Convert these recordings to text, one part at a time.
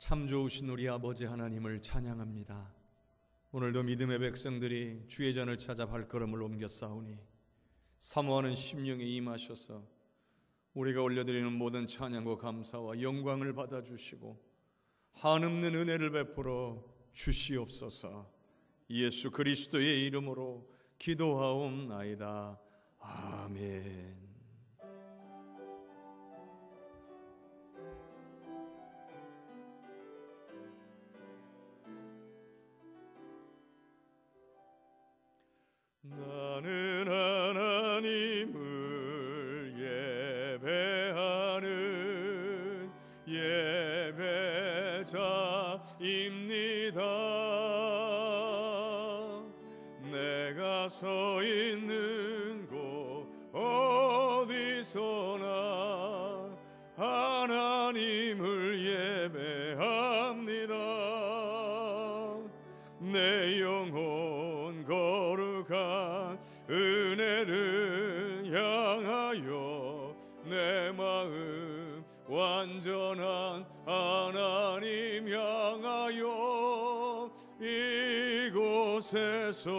참 좋으신 우리 아버지 하나님을 찬양합니다. 오늘도 믿음의 백성들이 주의 전을 찾아 발걸음을 옮겨 싸우니 사모하는 심령에 임하셔서 우리가 올려드리는 모든 찬양과 감사와 영광을 받아주시고 한없는 은혜를 베풀어 주시옵소서. 예수 그리스도의 이름으로 기도하옵나이다. 아멘. 나는 하나님을 예배하는 예배자입니다. 내가 서 있는 곳 어디서나 하나님을 예배합니다. 내 영혼 거룩한 은혜를 향하여 내 마음 완전한 하나님 향하여 이곳에서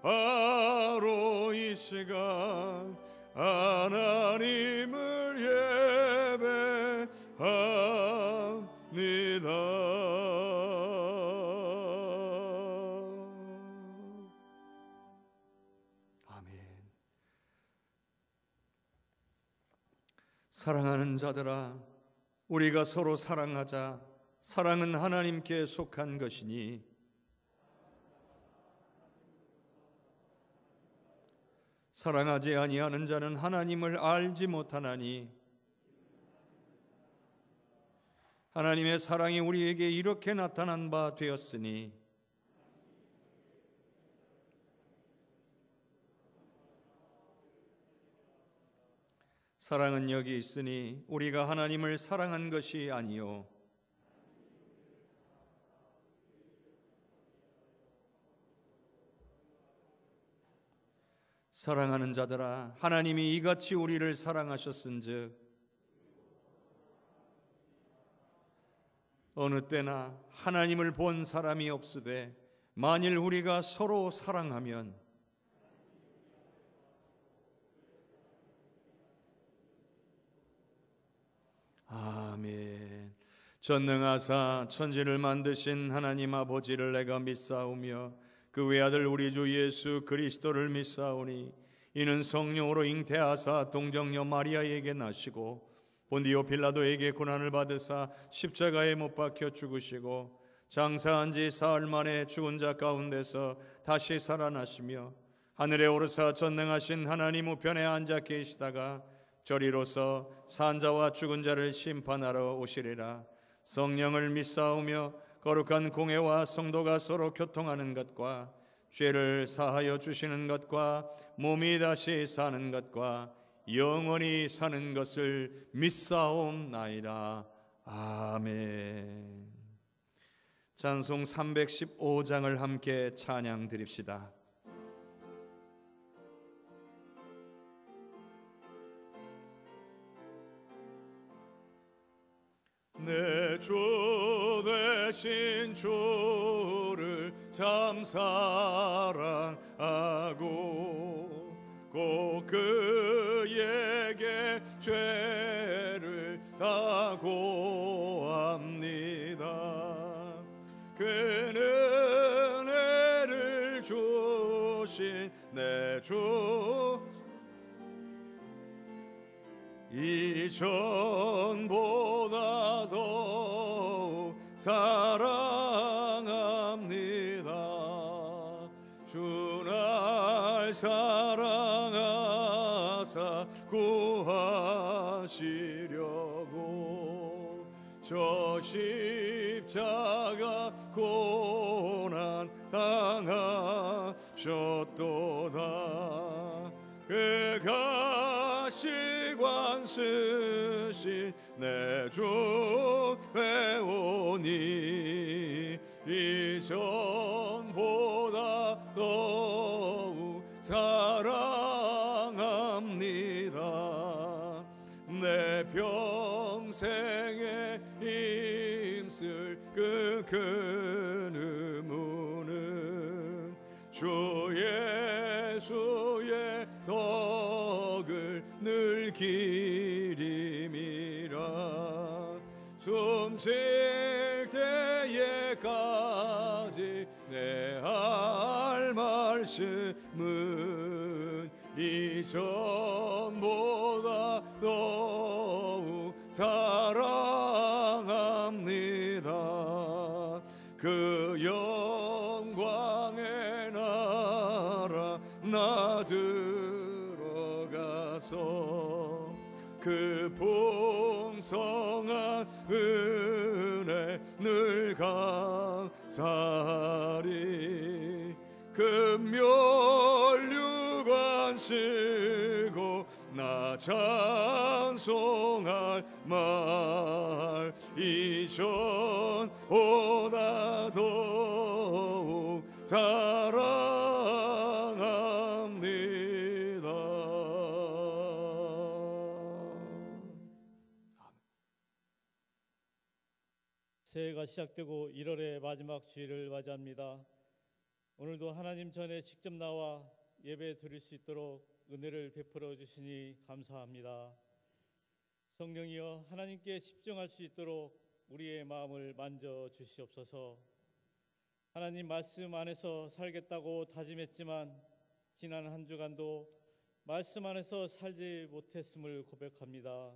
바로 이 시간 하나님을 예배합니다. 사랑하는 자들아, 우리가 서로 사랑하자. 사랑은 하나님께 속한 것이니 사랑하지 아니하는 자는 하나님을 알지 못하나니 하나님의 사랑이 우리에게 이렇게 나타난 바 되었으니 사랑은 여기 있으니 우리가 하나님을 사랑한 것이 아니요 사랑하는 자들아, 하나님이 이같이 우리를 사랑하셨은즉 어느 때나 하나님을 본 사람이 없으되 만일 우리가 서로 사랑하면 아멘. 전능하사 천지를 만드신 하나님 아버지를 내가 믿사오며 그 외아들 우리 주 예수 그리스도를 믿사오니 이는 성령으로 잉태하사 동정녀 마리아에게 나시고 본디오 빌라도에게 고난을 받으사 십자가에 못 박혀 죽으시고 장사한 지 사흘 만에 죽은 자 가운데서 다시 살아나시며 하늘에 오르사 전능하신 하나님 우편에 앉아 계시다가 저리로서 산자와 죽은 자를 심판하러 오시리라. 성령을 믿사오며 거룩한 공회와 성도가 서로 교통하는 것과 죄를 사하여 주시는 것과 몸이 다시 사는 것과 영원히 사는 것을 믿사옵나이다. 아멘. 찬송 315장을 함께 찬양 드립시다. 내 주 되신 주를 참 사랑하고 꼭 그에게 죄를 다 고합니다. 그는 은혜를 주신 내 주 이전보다 더 사랑합니다. 주 날 사랑하사 구하시려고 저 십자가 고난 당하셨도다. 그가 시관 쓰신 내 주 배우니 이전보다 더욱 사랑합니다. 내 평생에 힘쓸 그 큰 의무는 주 예수의 덕을 늘 기림이라. 숨쉴 때에까지 내 할 말씀은 이전보다 더욱 사랑합니다. 그 영광의 나라 나 들어가서 그 풍성한 은혜 늘 감사하리. 그 멸류관 쓰고 나 찬송할 말 이전보다 더욱 사랑합니다. 새해가 시작되고 1월의 마지막 주일을 맞이합니다. 오늘도 하나님 전에 직접 나와 예배 드릴 수 있도록 은혜를 베풀어 주시니 감사합니다. 성령이여 하나님께 집중할 수 있도록 우리의 마음을 만져 주시옵소서. 하나님 말씀 안에서 살겠다고 다짐했지만 지난 한 주간도 말씀 안에서 살지 못했음을 고백합니다.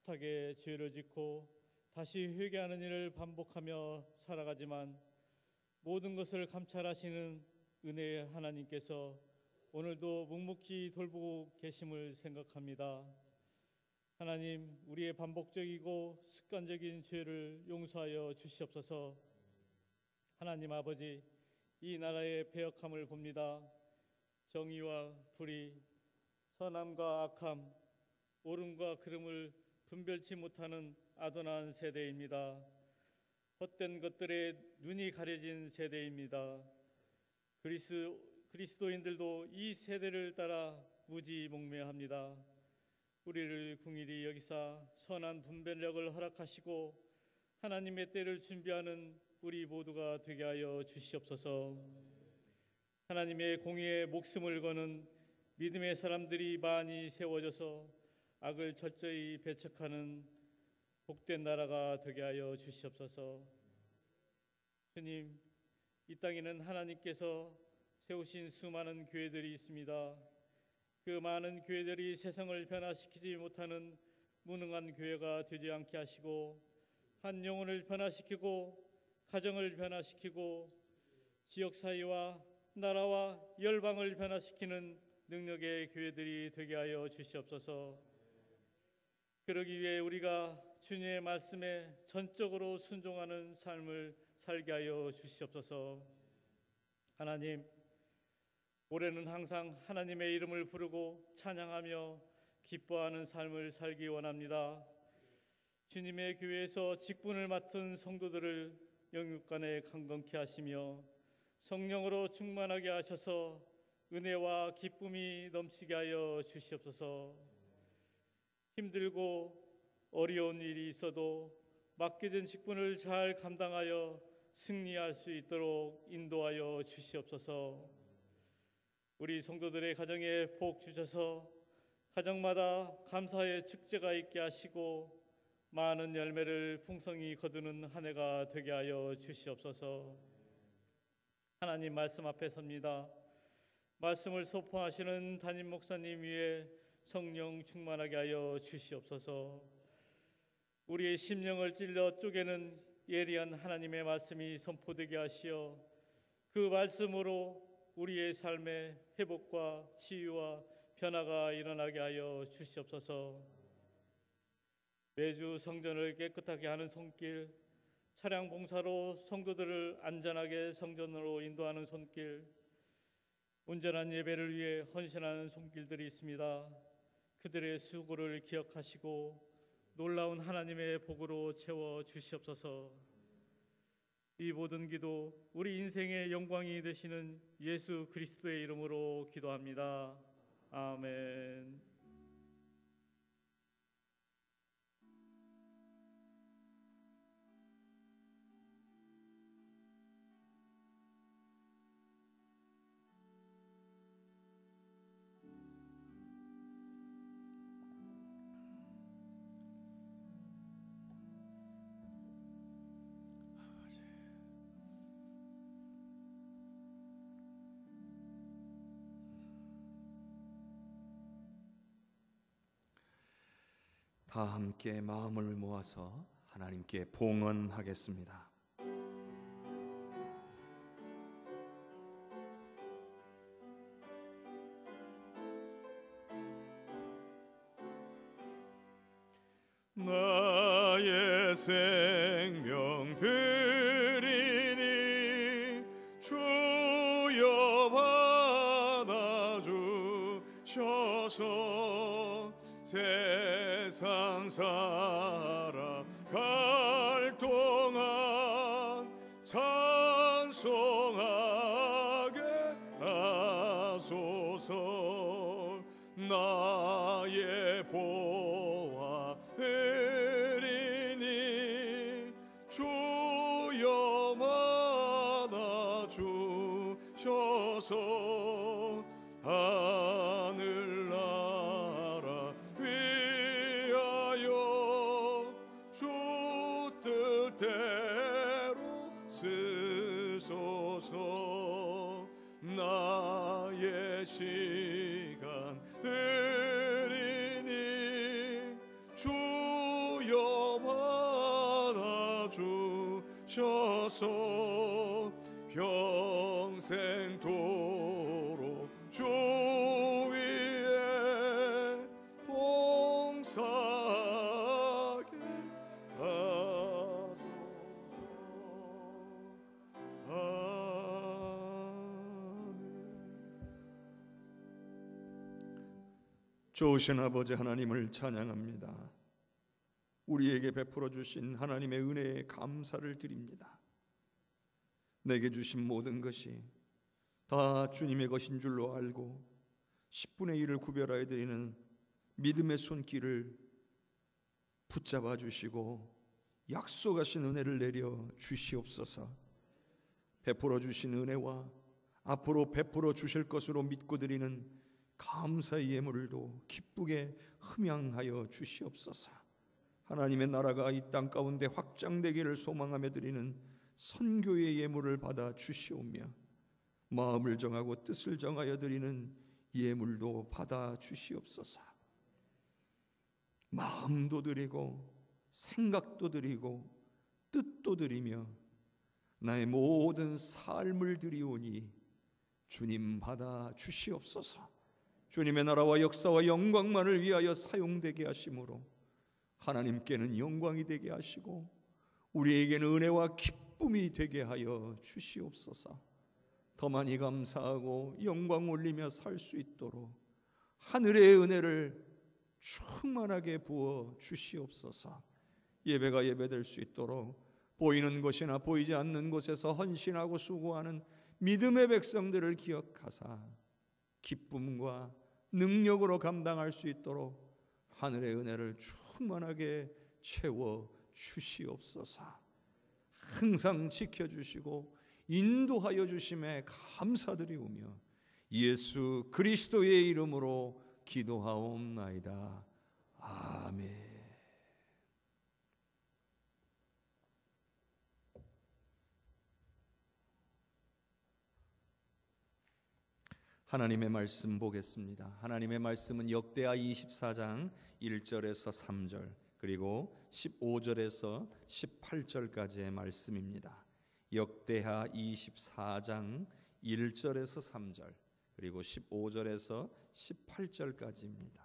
숱하게 죄를 짓고 다시 회개하는 일을 반복하며 살아가지만 모든 것을 감찰하시는 은혜의 하나님께서 오늘도 묵묵히 돌보고 계심을 생각합니다. 하나님, 우리의 반복적이고 습관적인 죄를 용서하여 주시옵소서. 하나님 아버지, 이 나라의 배역함을 봅니다. 정의와 불의, 선함과 악함, 옳음과 그름을 분별치 못하는 아도난 세대입니다. 헛된 것들에 눈이 가려진 세대입니다. 그리스도인들도 이 세대를 따라 무지몽매합니다. 우리를 긍휼히 여기사 선한 분별력을 허락하시고 하나님의 때를 준비하는 우리 모두가 되게 하여 주시옵소서. 하나님의 공의에 목숨을 거는 믿음의 사람들이 많이 세워져서 악을 철저히 배척하는 복된 나라가 되게 하여 주시옵소서. 주님, 이 땅에는 하나님께서 세우신 수많은 교회들이 있습니다. 그 많은 교회들이 세상을 변화시키지 못하는 무능한 교회가 되지 않게 하시고 한 영혼을 변화시키고 가정을 변화시키고 지역사회와 나라와 열방을 변화시키는 능력의 교회들이 되게 하여 주시옵소서. 그러기 위해 우리가 주님의 말씀에 전적으로 순종하는 삶을 살게 하여 주시옵소서. 하나님, 올해는 항상 하나님의 이름을 부르고 찬양하며 기뻐하는 삶을 살기 원합니다. 주님의 교회에서 직분을 맡은 성도들을 영육간에 강건케 하시며 성령으로 충만하게 하셔서 은혜와 기쁨이 넘치게 하여 주시옵소서. 힘들고 어려운 일이 있어도 맡겨진 직분을 잘 감당하여 승리할 수 있도록 인도하여 주시옵소서. 우리 성도들의 가정에 복 주셔서 가정마다 감사의 축제가 있게 하시고 많은 열매를 풍성히 거두는 한 해가 되게 하여 주시옵소서. 하나님 말씀 앞에 섭니다. 말씀을 선포하시는 담임 목사님 위에 성령 충만하게 하여 주시옵소서. 우리의 심령을 찔러 쪼개는 예리한 하나님의 말씀이 선포되게 하시어 그 말씀으로 우리의 삶에 회복과 치유와 변화가 일어나게 하여 주시옵소서. 매주 성전을 깨끗하게 하는 손길, 차량 봉사로 성도들을 안전하게 성전으로 인도하는 손길, 온전한 예배를 위해 헌신하는 손길들이 있습니다. 그들의 수고를 기억하시고 놀라운 하나님의 복으로 채워 주시옵소서. 이 모든 기도 우리 인생의 영광이 되시는 예수 그리스도의 이름으로 기도합니다. 아멘. 다 함께 마음을 모아서 하나님께 봉헌하겠습니다. 나의 생명 드리니 주여 받아주셔서 세상 살아갈 동안 찬송하게 하소서. 나의 보아 드리니 주여 받아주셔서 하늘나라 위하여 주 뜻대로 쓰소서. 나의 시간 드리니 주여 받아주셔서 평생도록 주 위에 봉사하게 하소서. 좋으신 아버지 하나님을 찬양합니다. 우리에게 베풀어 주신 하나님의 은혜에 감사를 드립니다. 내게 주신 모든 것이 다 주님의 것인 줄로 알고 10분의 1을 구별하여 드리는 믿음의 손길을 붙잡아 주시고 약속하신 은혜를 내려 주시옵소서. 베풀어 주신 은혜와 앞으로 베풀어 주실 것으로 믿고 드리는 감사의 예물도 기쁘게 흠양하여 주시옵소서. 하나님의 나라가 이 땅 가운데 확장되기를 소망하며 드리는 선교의 예물을 받아 주시오며 마음을 정하고 뜻을 정하여 드리는 예물도 받아 주시옵소서. 마음도 드리고 생각도 드리고 뜻도 드리며 나의 모든 삶을 드리오니 주님 받아 주시옵소서. 주님의 나라와 역사와 영광만을 위하여 사용되게 하심으로 하나님께는 영광이 되게 하시고 우리에게는 은혜와 기쁨이 되게 하여 주시옵소서. 더 많이 감사하고 영광 올리며 살 수 있도록 하늘의 은혜를 충만하게 부어 주시옵소서. 예배가 예배될 수 있도록 보이는 곳이나 보이지 않는 곳에서 헌신하고 수고하는 믿음의 백성들을 기억하사 기쁨과 능력으로 감당할 수 있도록 하늘의 은혜를 충만하게 채워 주시옵소서. 항상 지켜주시고 인도하여 주심에 감사드리오며 예수 그리스도의 이름으로 기도하옵나이다. 아멘. 하나님의 말씀 보겠습니다. 하나님의 말씀은 역대하 24장 1절에서 3절 그리고 15절에서 18절까지의 말씀입니다. 역대하 24장 1절에서 3절 그리고 15절에서 18절까지입니다.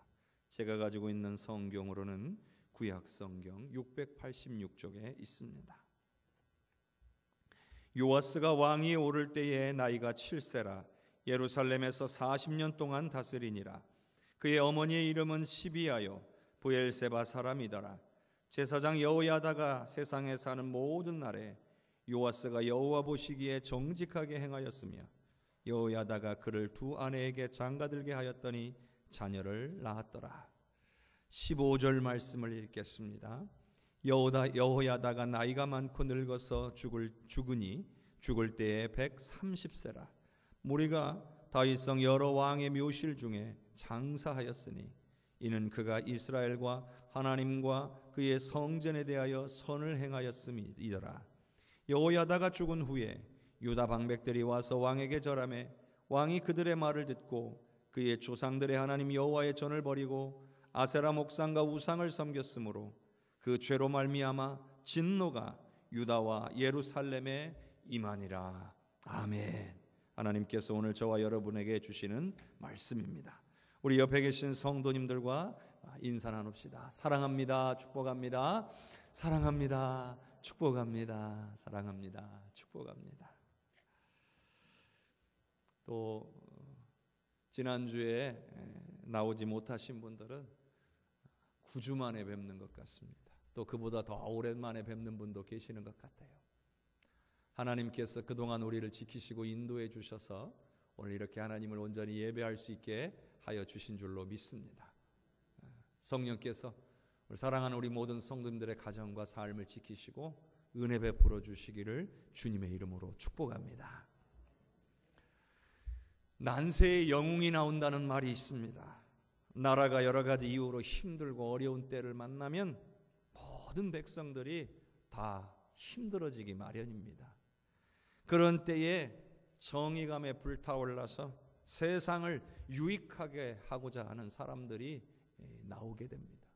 제가 가지고 있는 성경으로는 구약성경 686쪽에 있습니다. 요아스가 왕위에 오를 때에 나이가 7세라 예루살렘에서 40년 동안 다스리니라. 그의 어머니의 이름은 시비아요 브엘세바 사람이더라. 제사장 여호야다가 세상에 사는 모든 날에 요아스가 여호와 보시기에 정직하게 행하였으며 여호야다가 그를 두 아내에게 장가들게 하였더니 자녀를 낳았더라. 15절 말씀을 읽겠습니다. 여호야다가 나이가 많고 늙어서 죽으니 죽을 때에 130세라. 무리가 다윗성 여러 왕의 묘실 중에 장사하였으니 이는 그가 이스라엘과 하나님과 그의 성전에 대하여 선을 행하였음이더라. 여호야다가 죽은 후에 유다 방백들이 와서 왕에게 절하매 왕이 그들의 말을 듣고 그의 조상들의 하나님 여호와의 전을 버리고 아세라 목상과 우상을 섬겼으므로 그 죄로 말미암아 진노가 유다와 예루살렘에 임하니라. 아멘. 하나님께서 오늘 저와 여러분에게 주시는 말씀입니다. 우리 옆에 계신 성도님들과 인사 나눕시다. 사랑합니다. 축복합니다. 사랑합니다. 축복합니다. 사랑합니다. 축복합니다. 또 지난주에 나오지 못하신 분들은 9주 만에 뵙는 것 같습니다. 또 그보다 더 오랜만에 뵙는 분도 계시는 것 같아요. 하나님께서 그동안 우리를 지키시고 인도해 주셔서 오늘 이렇게 하나님을 온전히 예배할 수 있게 하여 주신 줄로 믿습니다. 성령께서 사랑하는 우리 모든 성도님들의 가정과 삶을 지키시고 은혜 베풀어 주시기를 주님의 이름으로 축복합니다. 난세의 영웅이 나온다는 말이 있습니다. 나라가 여러 가지 이유로 힘들고 어려운 때를 만나면 모든 백성들이 다 힘들어지기 마련입니다. 그런 때에 정의감에 불타올라서 세상을 유익하게 하고자 하는 사람들이 나오게 됩니다.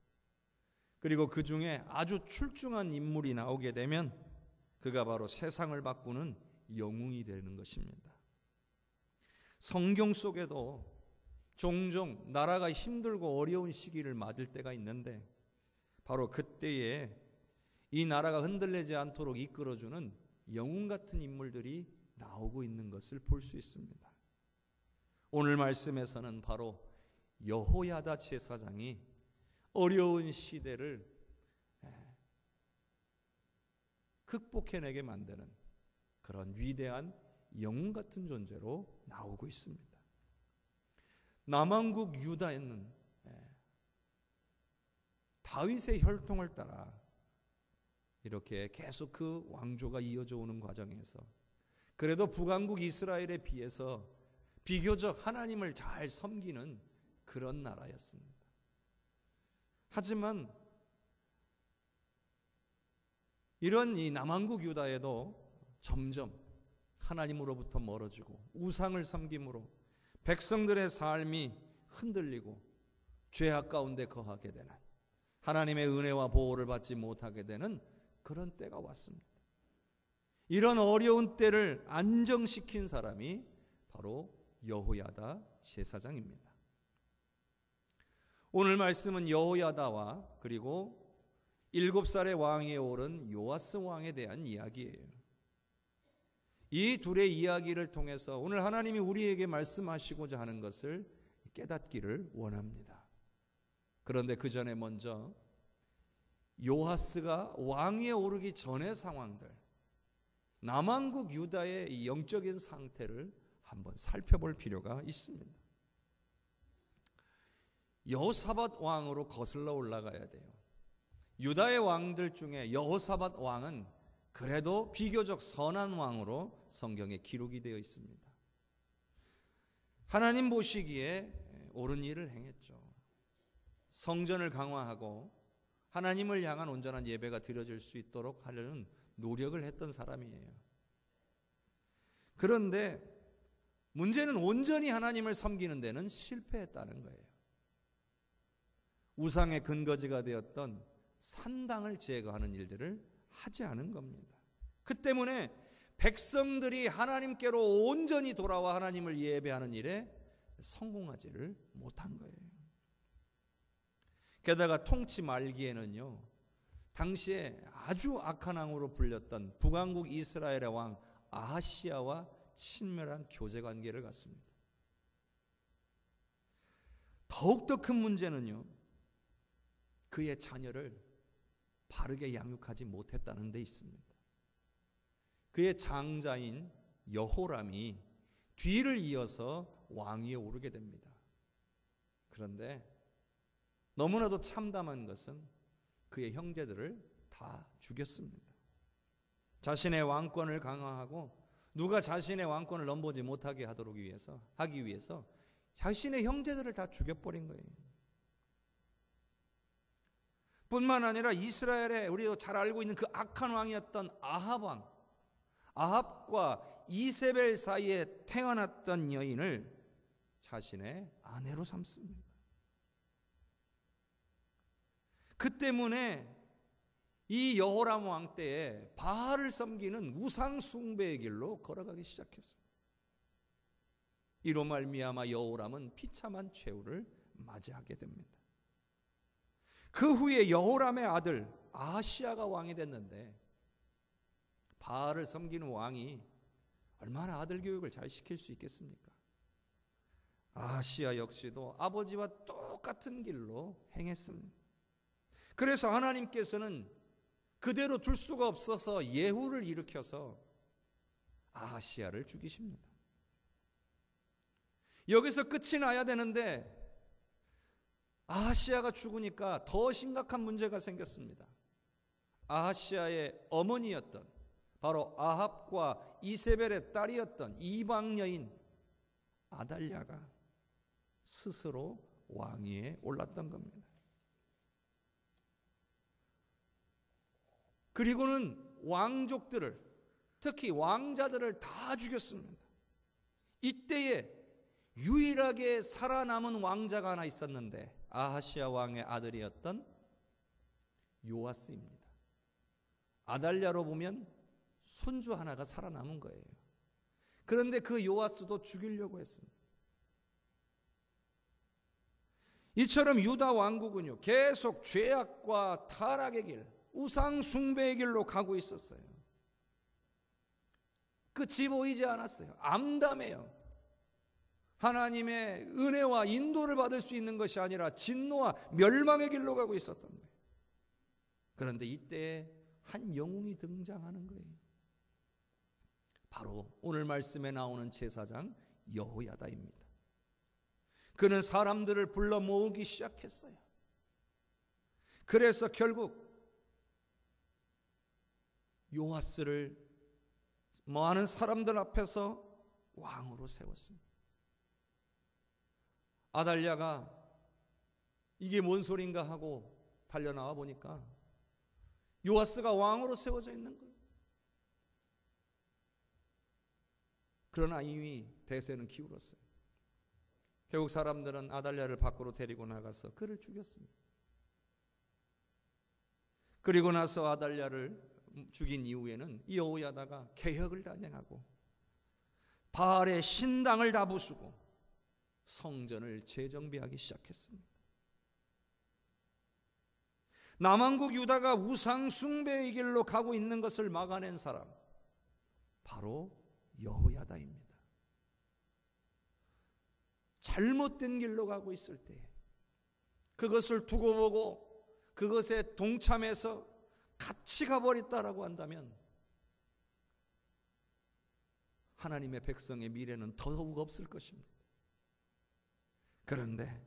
그리고 그 중에 아주 출중한 인물이 나오게 되면 그가 바로 세상을 바꾸는 영웅이 되는 것입니다. 성경 속에도 종종 나라가 힘들고 어려운 시기를 맞을 때가 있는데 바로 그때에 이 나라가 흔들리지 않도록 이끌어주는 영웅 같은 인물들이 나오고 있는 것을 볼 수 있습니다. 오늘 말씀에서는 바로 여호야다 제사장이 어려운 시대를 극복해내게 만드는 그런 위대한 영웅 같은 존재로 나오고 있습니다. 남왕국 유다에는 다윗의 혈통을 따라 이렇게 계속 그 왕조가 이어져 오는 과정에서 그래도 북왕국 이스라엘에 비해서 비교적 하나님을 잘 섬기는 그런 나라였습니다. 하지만 이런 이 남왕국 유다에도 점점 하나님으로부터 멀어지고 우상을 섬김으로 백성들의 삶이 흔들리고 죄악 가운데 거하게 되는 하나님의 은혜와 보호를 받지 못하게 되는 그런 때가 왔습니다. 이런 어려운 때를 안정시킨 사람이 바로 여호야다 제사장입니다. 오늘 말씀은 여호야다와 그리고 7살의 왕위에 오른 요아스 왕에 대한 이야기예요. 이 둘의 이야기를 통해서 오늘 하나님이 우리에게 말씀하시고자 하는 것을 깨닫기를 원합니다. 그런데 그 전에 먼저 요아스가 왕위에 오르기 전의 상황들, 남왕국 유다의 이 영적인 상태를 한번 살펴볼 필요가 있습니다. 여호사밧 왕으로 거슬러 올라가야 돼요. 유다의 왕들 중에 여호사밧 왕은 그래도 비교적 선한 왕으로 성경에 기록이 되어 있습니다. 하나님 보시기에 옳은 일을 행했죠. 성전을 강화하고 하나님을 향한 온전한 예배가 드려질 수 있도록 하려는 노력을 했던 사람이에요. 그런데 문제는 온전히 하나님을 섬기는 데는 실패했다는 거예요. 우상의 근거지가 되었던 산당을 제거하는 일들을 하지 않은 겁니다. 그 때문에 백성들이 하나님께로 온전히 돌아와 하나님을 예배하는 일에 성공하지를 못한 거예요. 게다가 통치 말기에는요, 당시에 아주 악한 왕으로 불렸던 북왕국 이스라엘의 왕 아하시야와 친밀한 교제 관계를 갖습니다. 더욱더 큰 문제는요, 그의 자녀를 바르게 양육하지 못했다는 데 있습니다. 그의 장자인 여호람이 뒤를 이어서 왕위에 오르게 됩니다. 그런데 너무나도 참담한 것은 그의 형제들을 다 죽였습니다. 자신의 왕권을 강화하고 누가 자신의 왕권을 넘보지 못하게 하기 위해서 자신의 형제들을 다 죽여버린 거예요. 뿐만 아니라 이스라엘에 우리도 잘 알고 있는 그 악한 왕이었던 아합 왕, 아합과 이세벨 사이에 태어났던 여인을 자신의 아내로 삼습니다. 그 때문에 이 여호람 왕 때에 바알을 섬기는 우상 숭배의 길로 걸어가기 시작했습니다. 이로 말미암아 여호람은 비참한 최후를 맞이하게 됩니다. 그 후에 여호람의 아들 아하시야가 왕이 됐는데, 바알을 섬기는 왕이 얼마나 아들 교육을 잘 시킬 수 있겠습니까? 아하시야 역시도 아버지와 똑같은 길로 행했습니다. 그래서 하나님께서는 그대로 둘 수가 없어서 예후를 일으켜서 아하시야를 죽이십니다. 여기서 끝이 나야 되는데 아하시야가 죽으니까 더 심각한 문제가 생겼습니다. 아하시야의 어머니였던, 바로 아합과 이세벨의 딸이었던 이방 여인 아달랴가 스스로 왕위에 올랐던 겁니다. 그리고는 왕족들을, 특히 왕자들을 다 죽였습니다. 이때에 유일하게 살아남은 왕자가 하나 있었는데 아하시야 왕의 아들이었던 요아스입니다. 아달랴로 보면 손주 하나가 살아남은 거예요. 그런데 그 요아스도 죽이려고 했습니다. 이처럼 유다 왕국은요, 계속 죄악과 타락의 길, 우상 숭배의 길로 가고 있었어요. 끝이 보이지 않았어요. 암담해요. 하나님의 은혜와 인도를 받을 수 있는 것이 아니라 진노와 멸망의 길로 가고 있었던 거예요. 그런데 이때 한 영웅이 등장하는 거예요. 바로 오늘 말씀에 나오는 제사장 여호야다입니다. 그는 사람들을 불러 모으기 시작했어요. 그래서 결국 요아스를 많은 사람들 앞에서 왕으로 세웠습니다. 아달랴가 이게 뭔 소린가 하고 달려나와 보니까 요아스가 왕으로 세워져 있는 거예요. 그러나 이미 대세는 기울었어요. 결국 사람들은 아달랴를 밖으로 데리고 나가서 그를 죽였습니다. 그리고 나서 아달랴를 죽인 이후에는 여호야다가 개혁을 단행하고 바알의 신당을 다 부수고 성전을 재정비하기 시작했습니다. 남왕국 유다가 우상 숭배의 길로 가고 있는 것을 막아낸 사람, 바로 여호야다입니다. 잘못된 길로 가고 있을 때 그것을 두고 보고 그것에 동참해서 같이 가버렸다라고 한다면 하나님의 백성의 미래는 더욱 없을 것입니다. 그런데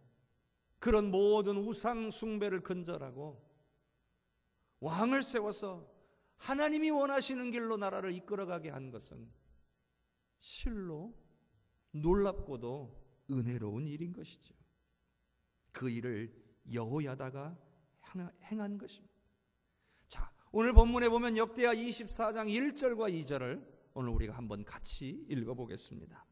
그런 모든 우상 숭배를 근절하고 왕을 세워서 하나님이 원하시는 길로 나라를 이끌어가게 한 것은 실로 놀랍고도 은혜로운 일인 것이죠. 그 일을 여호야다가 행한 것입니다. 자, 오늘 본문에 보면 역대하 24장 1절과 2절을 오늘 우리가 한번 같이 읽어보겠습니다.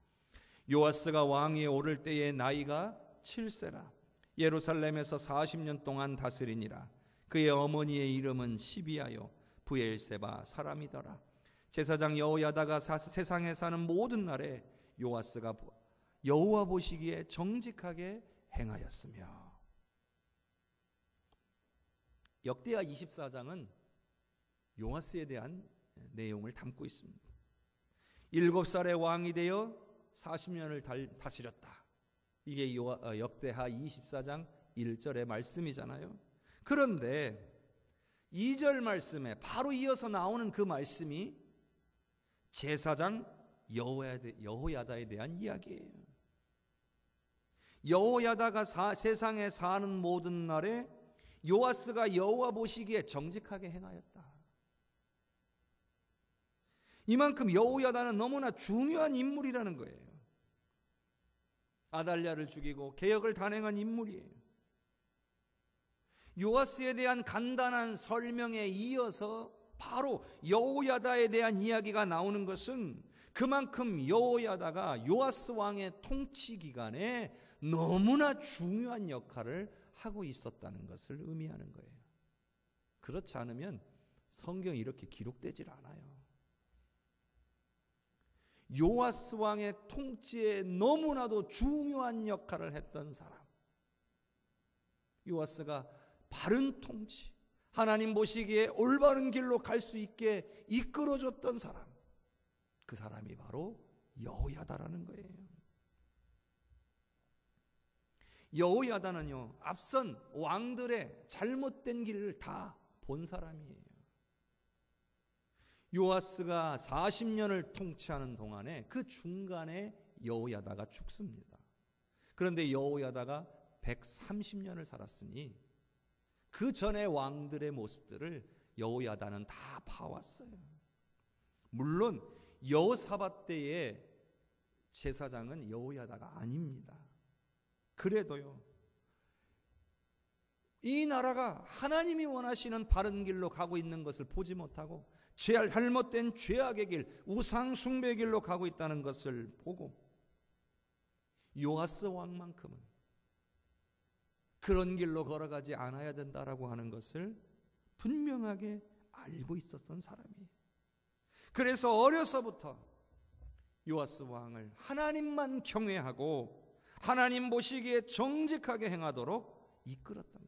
요아스가 왕위에 오를 때의 나이가 7세라. 예루살렘에서 40년 동안 다스리니라. 그의 어머니의 이름은 시비아요 브엘세바 사람이더라. 제사장 여호야다가 세상에 사는 모든 날에 요아스가 여호와 보시기에 정직하게 행하였으며. 역대하 24장은 요아스에 대한 내용을 담고 있습니다. 7살의 왕이 되어 40년을 다스렸다. 이게 역대하 24장 1절의 말씀이잖아요. 그런데 2절 말씀에 바로 이어서 나오는 그 말씀이 제사장 여호야다에 대한 이야기예요. 여호야다가 세상에 사는 모든 날에 요아스가 여호와 보시기에 정직하게 행하였다. 이만큼 여호야다는 너무나 중요한 인물이라는 거예요. 아달랴를 죽이고 개혁을 단행한 인물이에요. 요아스에 대한 간단한 설명에 이어서 바로 여호야다에 대한 이야기가 나오는 것은 그만큼 여호야다가 요아스 왕의 통치 기간에 너무나 중요한 역할을 하고 있었다는 것을 의미하는 거예요. 그렇지 않으면 성경이 이렇게 기록되질 않아요. 요아스 왕의 통치에 너무나도 중요한 역할을 했던 사람, 요아스가 바른 통치, 하나님 보시기에 올바른 길로 갈 수 있게 이끌어줬던 사람, 그 사람이 바로 여호야다라는 거예요. 여호야다는요, 앞선 왕들의 잘못된 길을 다 본 사람이에요. 요아스가 40년을 통치하는 동안에 그 중간에 여호야다가 죽습니다. 그런데 여호야다가 130년을 살았으니 그 전의 왕들의 모습들을 여호야다는 다 봐왔어요. 물론 여호사밧 때의 제사장은 여호야다가 아닙니다. 그래도요, 이 나라가 하나님이 원하시는 바른 길로 가고 있는 것을 보지 못하고 잘못된 죄악의 길, 우상 숭배의 길로 가고 있다는 것을 보고 요아스 왕만큼은 그런 길로 걸어가지 않아야 된다라고 하는 것을 분명하게 알고 있었던 사람이에요. 그래서 어려서부터 요아스 왕을 하나님만 경외하고 하나님 보시기에 정직하게 행하도록 이끌었던 거예요.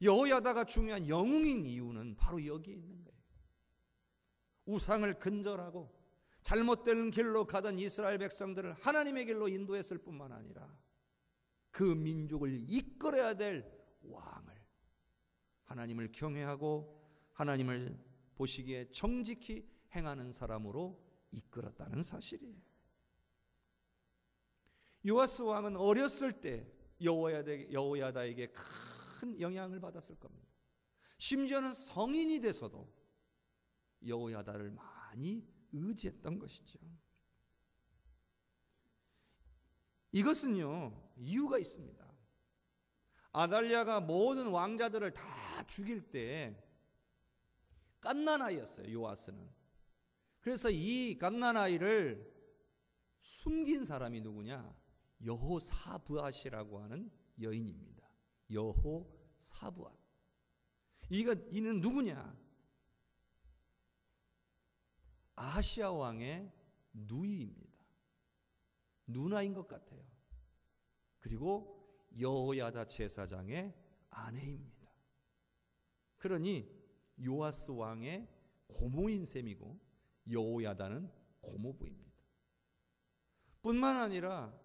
여호야다가 중요한 영웅인 이유는 바로 여기에 있는 거예요. 우상을 근절하고 잘못된 길로 가던 이스라엘 백성들을 하나님의 길로 인도했을 뿐만 아니라 그 민족을 이끌어야 될 왕을, 하나님을 경외하고 하나님을 보시기에 정직히 행하는 사람으로 이끌었다는 사실이에요. 요아스 왕은 어렸을 때 여호야다에게 큰 영향을 받았을 겁니다. 심지어는 성인이 돼서도 여호야다를 많이 의지했던 것이죠. 이것은요, 이유가 있습니다. 아달랴가 모든 왕자들을 다 죽일 때 갓난아이였어요, 요아스는. 그래서 이 갓난아이를 숨긴 사람이 누구냐? 여호사브앗이라고 하는 여인입니다. 여호사브앗. 이는 누구냐? 아하시야 왕의 누이입니다. 누나인 것 같아요. 그리고 여호야다 제사장의 아내입니다. 그러니 요아스 왕의 고모인 셈이고 여호야다는 고모부입니다. 뿐만 아니라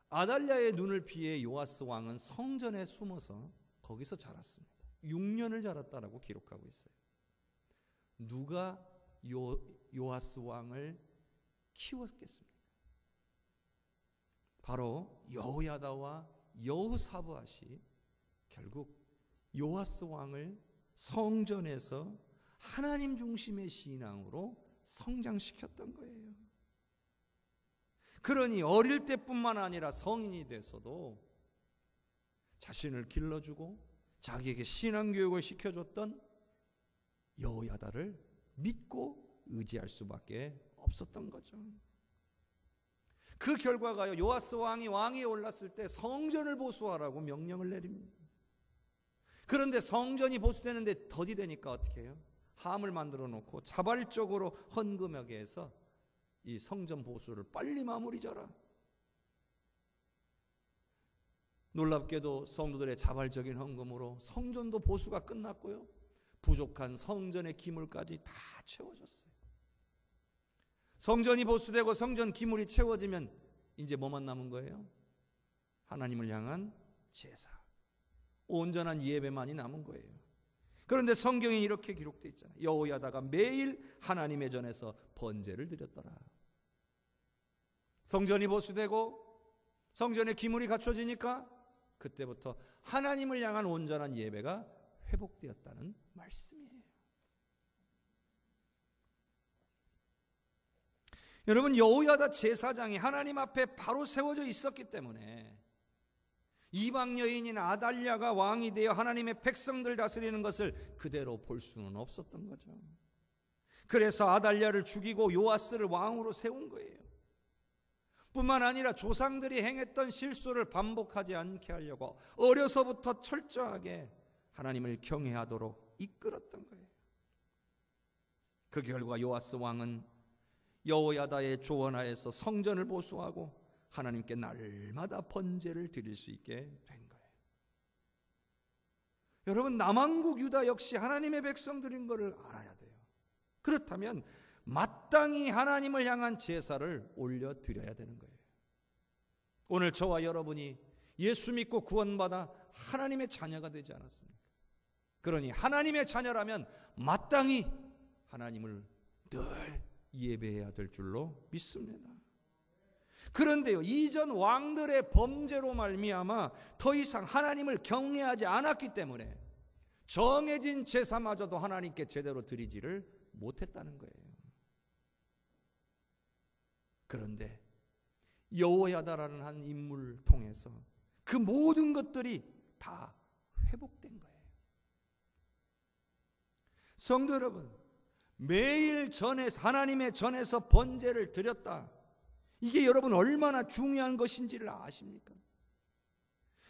아달랴의 눈을 피해 요아스 왕은 성전에 숨어서 거기서 자랐습니다. 6년을 자랐다라고 기록하고 있어요. 누가 요아스 왕을 키웠겠습니까? 바로 여호야다와 여호사브앗이 결국 요아스 왕을 성전에서 하나님 중심의 신앙으로 성장시켰던 거예요. 그러니 어릴 때뿐만 아니라 성인이 돼서도 자신을 길러주고 자기에게 신앙교육을 시켜줬던 여호야다를 믿고 의지할 수밖에 없었던 거죠. 그 결과가요, 요아스 왕이 올랐을 때 성전을 보수하라고 명령을 내립니다. 그런데 성전이 보수되는데 더디 되니까 어떻게 해요? 함을 만들어 놓고 자발적으로 헌금하게 해서 이 성전 보수를 빨리 마무리 져라. 놀랍게도 성도들의 자발적인 헌금으로 성전도 보수가 끝났고요, 부족한 성전의 기물까지 다 채워졌어요. 성전이 보수되고 성전 기물이 채워지면 이제 뭐만 남은 거예요? 하나님을 향한 제사, 온전한 예배만이 남은 거예요. 그런데 성경에 이렇게 기록되어 있잖아요. 여호야다가 매일 하나님의 전에서 번제를 드렸더라. 성전이 보수되고 성전의 기물이 갖춰지니까 그때부터 하나님을 향한 온전한 예배가 회복되었다는 말씀이에요. 여러분, 여호야다 제사장이 하나님 앞에 바로 세워져 있었기 때문에 이방 여인인 아달랴가 왕이 되어 하나님의 백성들 다스리는 것을 그대로 볼 수는 없었던 거죠. 그래서 아달랴를 죽이고 요아스를 왕으로 세운 거예요. 뿐만 아니라 조상들이 행했던 실수를 반복하지 않게 하려고 어려서부터 철저하게 하나님을 경외하도록 이끌었던 거예요. 그 결과 요아스 왕은 여호야다의 조언하에서 성전을 보수하고 하나님께 날마다 번제를 드릴 수 있게 된 거예요. 여러분, 남왕국 유다 역시 하나님의 백성들인 것을 알아야 돼요. 그렇다면 마땅히 하나님을 향한 제사를 올려드려야 되는 거예요. 오늘 저와 여러분이 예수 믿고 구원받아 하나님의 자녀가 되지 않았습니까? 그러니 하나님의 자녀라면 마땅히 하나님을 늘 예배해야 될 줄로 믿습니다. 그런데요, 이전 왕들의 범죄로 말미암아 더 이상 하나님을 경외하지 않았기 때문에 정해진 제사마저도 하나님께 제대로 드리지를 못했다는 거예요. 그런데 여호야다라는 한 인물을 통해서 그 모든 것들이 다 회복된 거예요. 성도 여러분, 매일 하나님의 전에서 번제를 드렸다. 이게 여러분 얼마나 중요한 것인지를 아십니까?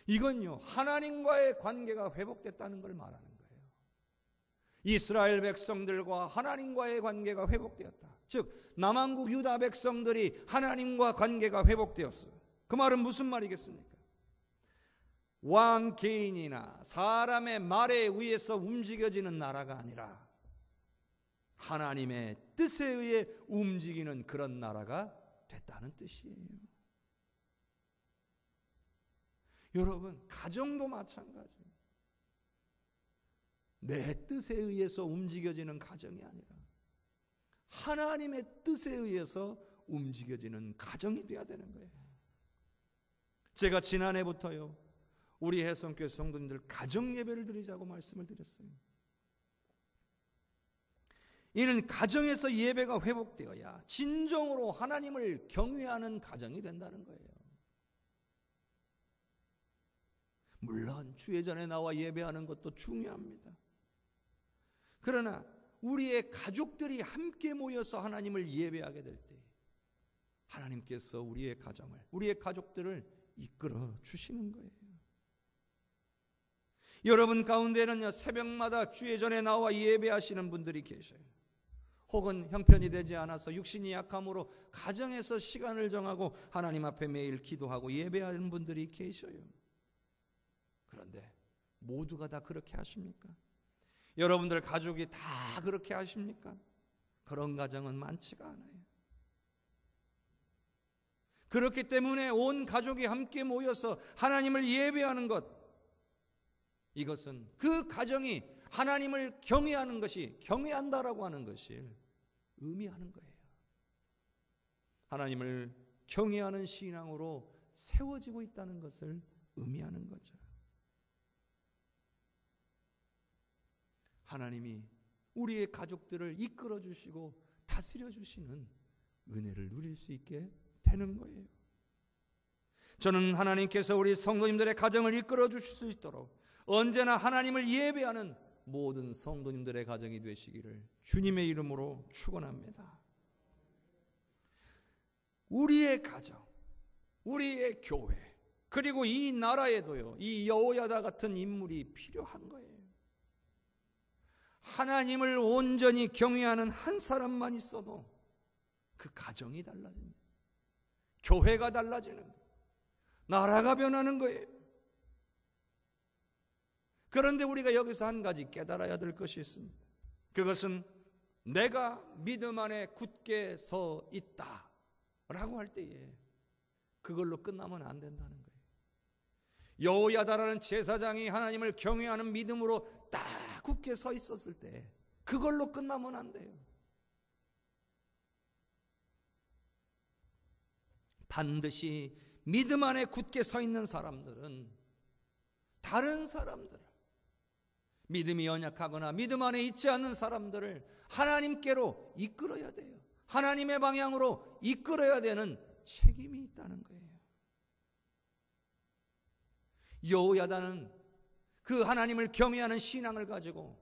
이건요, 하나님과의 관계가 회복됐다는 걸 말하는 거예요. 이스라엘 백성들과 하나님과의 관계가 회복되었다. 즉 남왕국 유다 백성들이 하나님과 관계가 회복되었어요. 그 말은 무슨 말이겠습니까? 왕 개인이나 사람의 말에 의해서 움직여지는 나라가 아니라 하나님의 뜻에 의해 움직이는 그런 나라가 됐다는 뜻이에요. 여러분, 가정도 마찬가지예요. 내 뜻에 의해서 움직여지는 가정이 아니라 하나님의 뜻에 의해서 움직여지는 가정이 되어야 되는 거예요. 제가 지난해부터요, 우리 해성교회 성도님들 가정 예배를 드리자고 말씀을 드렸어요. 이는 가정에서 예배가 회복되어야 진정으로 하나님을 경외하는 가정이 된다는 거예요. 물론 주의 전에 나와 예배하는 것도 중요합니다. 그러나 우리의 가족들이 함께 모여서 하나님을 예배하게 될 때 하나님께서 우리의 가정을, 우리의 가족들을 이끌어 주시는 거예요. 여러분 가운데는요, 새벽마다 주의 전에 나와 예배하시는 분들이 계셔요. 혹은 형편이 되지 않아서 육신이 약함으로 가정에서 시간을 정하고 하나님 앞에 매일 기도하고 예배하는 분들이 계셔요. 그런데 모두가 다 그렇게 하십니까? 여러분들 가족이 다 그렇게 하십니까? 그런 가정은 많지가 않아요. 그렇기 때문에 온 가족이 함께 모여서 하나님을 예배하는 것, 이것은 그 가정이 하나님을 경외하는 것이, 경외한다라고 하는 것이 의미하는 거예요. 하나님을 경외하는 신앙으로 세워지고 있다는 것을 의미하는 거죠. 하나님이 우리의 가족들을 이끌어 주시고 다스려 주시는 은혜를 누릴 수 있게 되는 거예요. 저는 하나님께서 우리 성도님들의 가정을 이끌어 주실 수 있도록 언제나 하나님을 예배하는 모든 성도님들의 가정이 되시기를 주님의 이름으로 축원합니다. 우리의 가정, 우리의 교회, 그리고 이 나라에도요, 이 여호야다 같은 인물이 필요한 거예요. 하나님을 온전히 경외하는 한 사람만 있어도 그 가정이 달라집니다. 교회가 달라지는 거예요. 나라가 변하는 거예요. 그런데 우리가 여기서 한 가지 깨달아야 될 것이 있습니다. 그것은 내가 믿음 안에 굳게 서 있다 라고 할 때에 그걸로 끝나면 안 된다는 거예요. 여호야다라는 제사장이 하나님을 경외하는 믿음으로 딱 굳게 서 있었을 때 그걸로 끝나면 안 돼요. 반드시 믿음 안에 굳게 서 있는 사람들은 다른 사람들을, 믿음이 연약하거나 믿음 안에 있지 않는 사람들을 하나님께로 이끌어야 돼요. 하나님의 방향으로 이끌어야 되는 책임이 있다는 거예요. 여호야다는 그 하나님을 경외하는 신앙을 가지고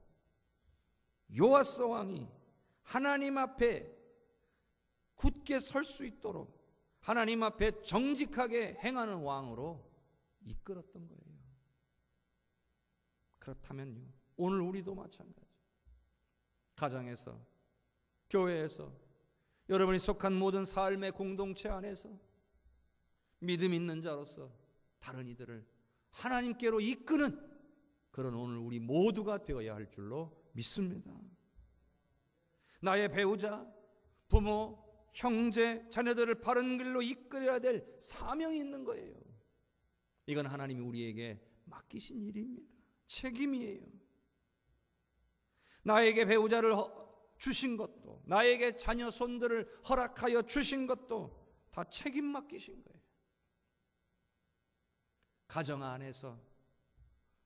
요아스 왕이 하나님 앞에 굳게 설 수 있도록 하나님 앞에 정직하게 행하는 왕으로 이끌었던 거예요. 그렇다면요, 오늘 우리도 마찬가지. 가정에서, 교회에서, 여러분이 속한 모든 삶의 공동체 안에서 믿음 있는 자로서 다른 이들을 하나님께로 이끄는 그런 오늘 우리 모두가 되어야 할 줄로 믿습니다. 나의 배우자, 부모, 형제, 자녀들을 바른 길로 이끌어야 될 사명이 있는 거예요. 이건 하나님이 우리에게 맡기신 일입니다. 책임이에요. 나에게 배우자를 주신 것도, 나에게 자녀 손들을 허락하여 주신 것도 다 책임 맡기신 거예요. 가정 안에서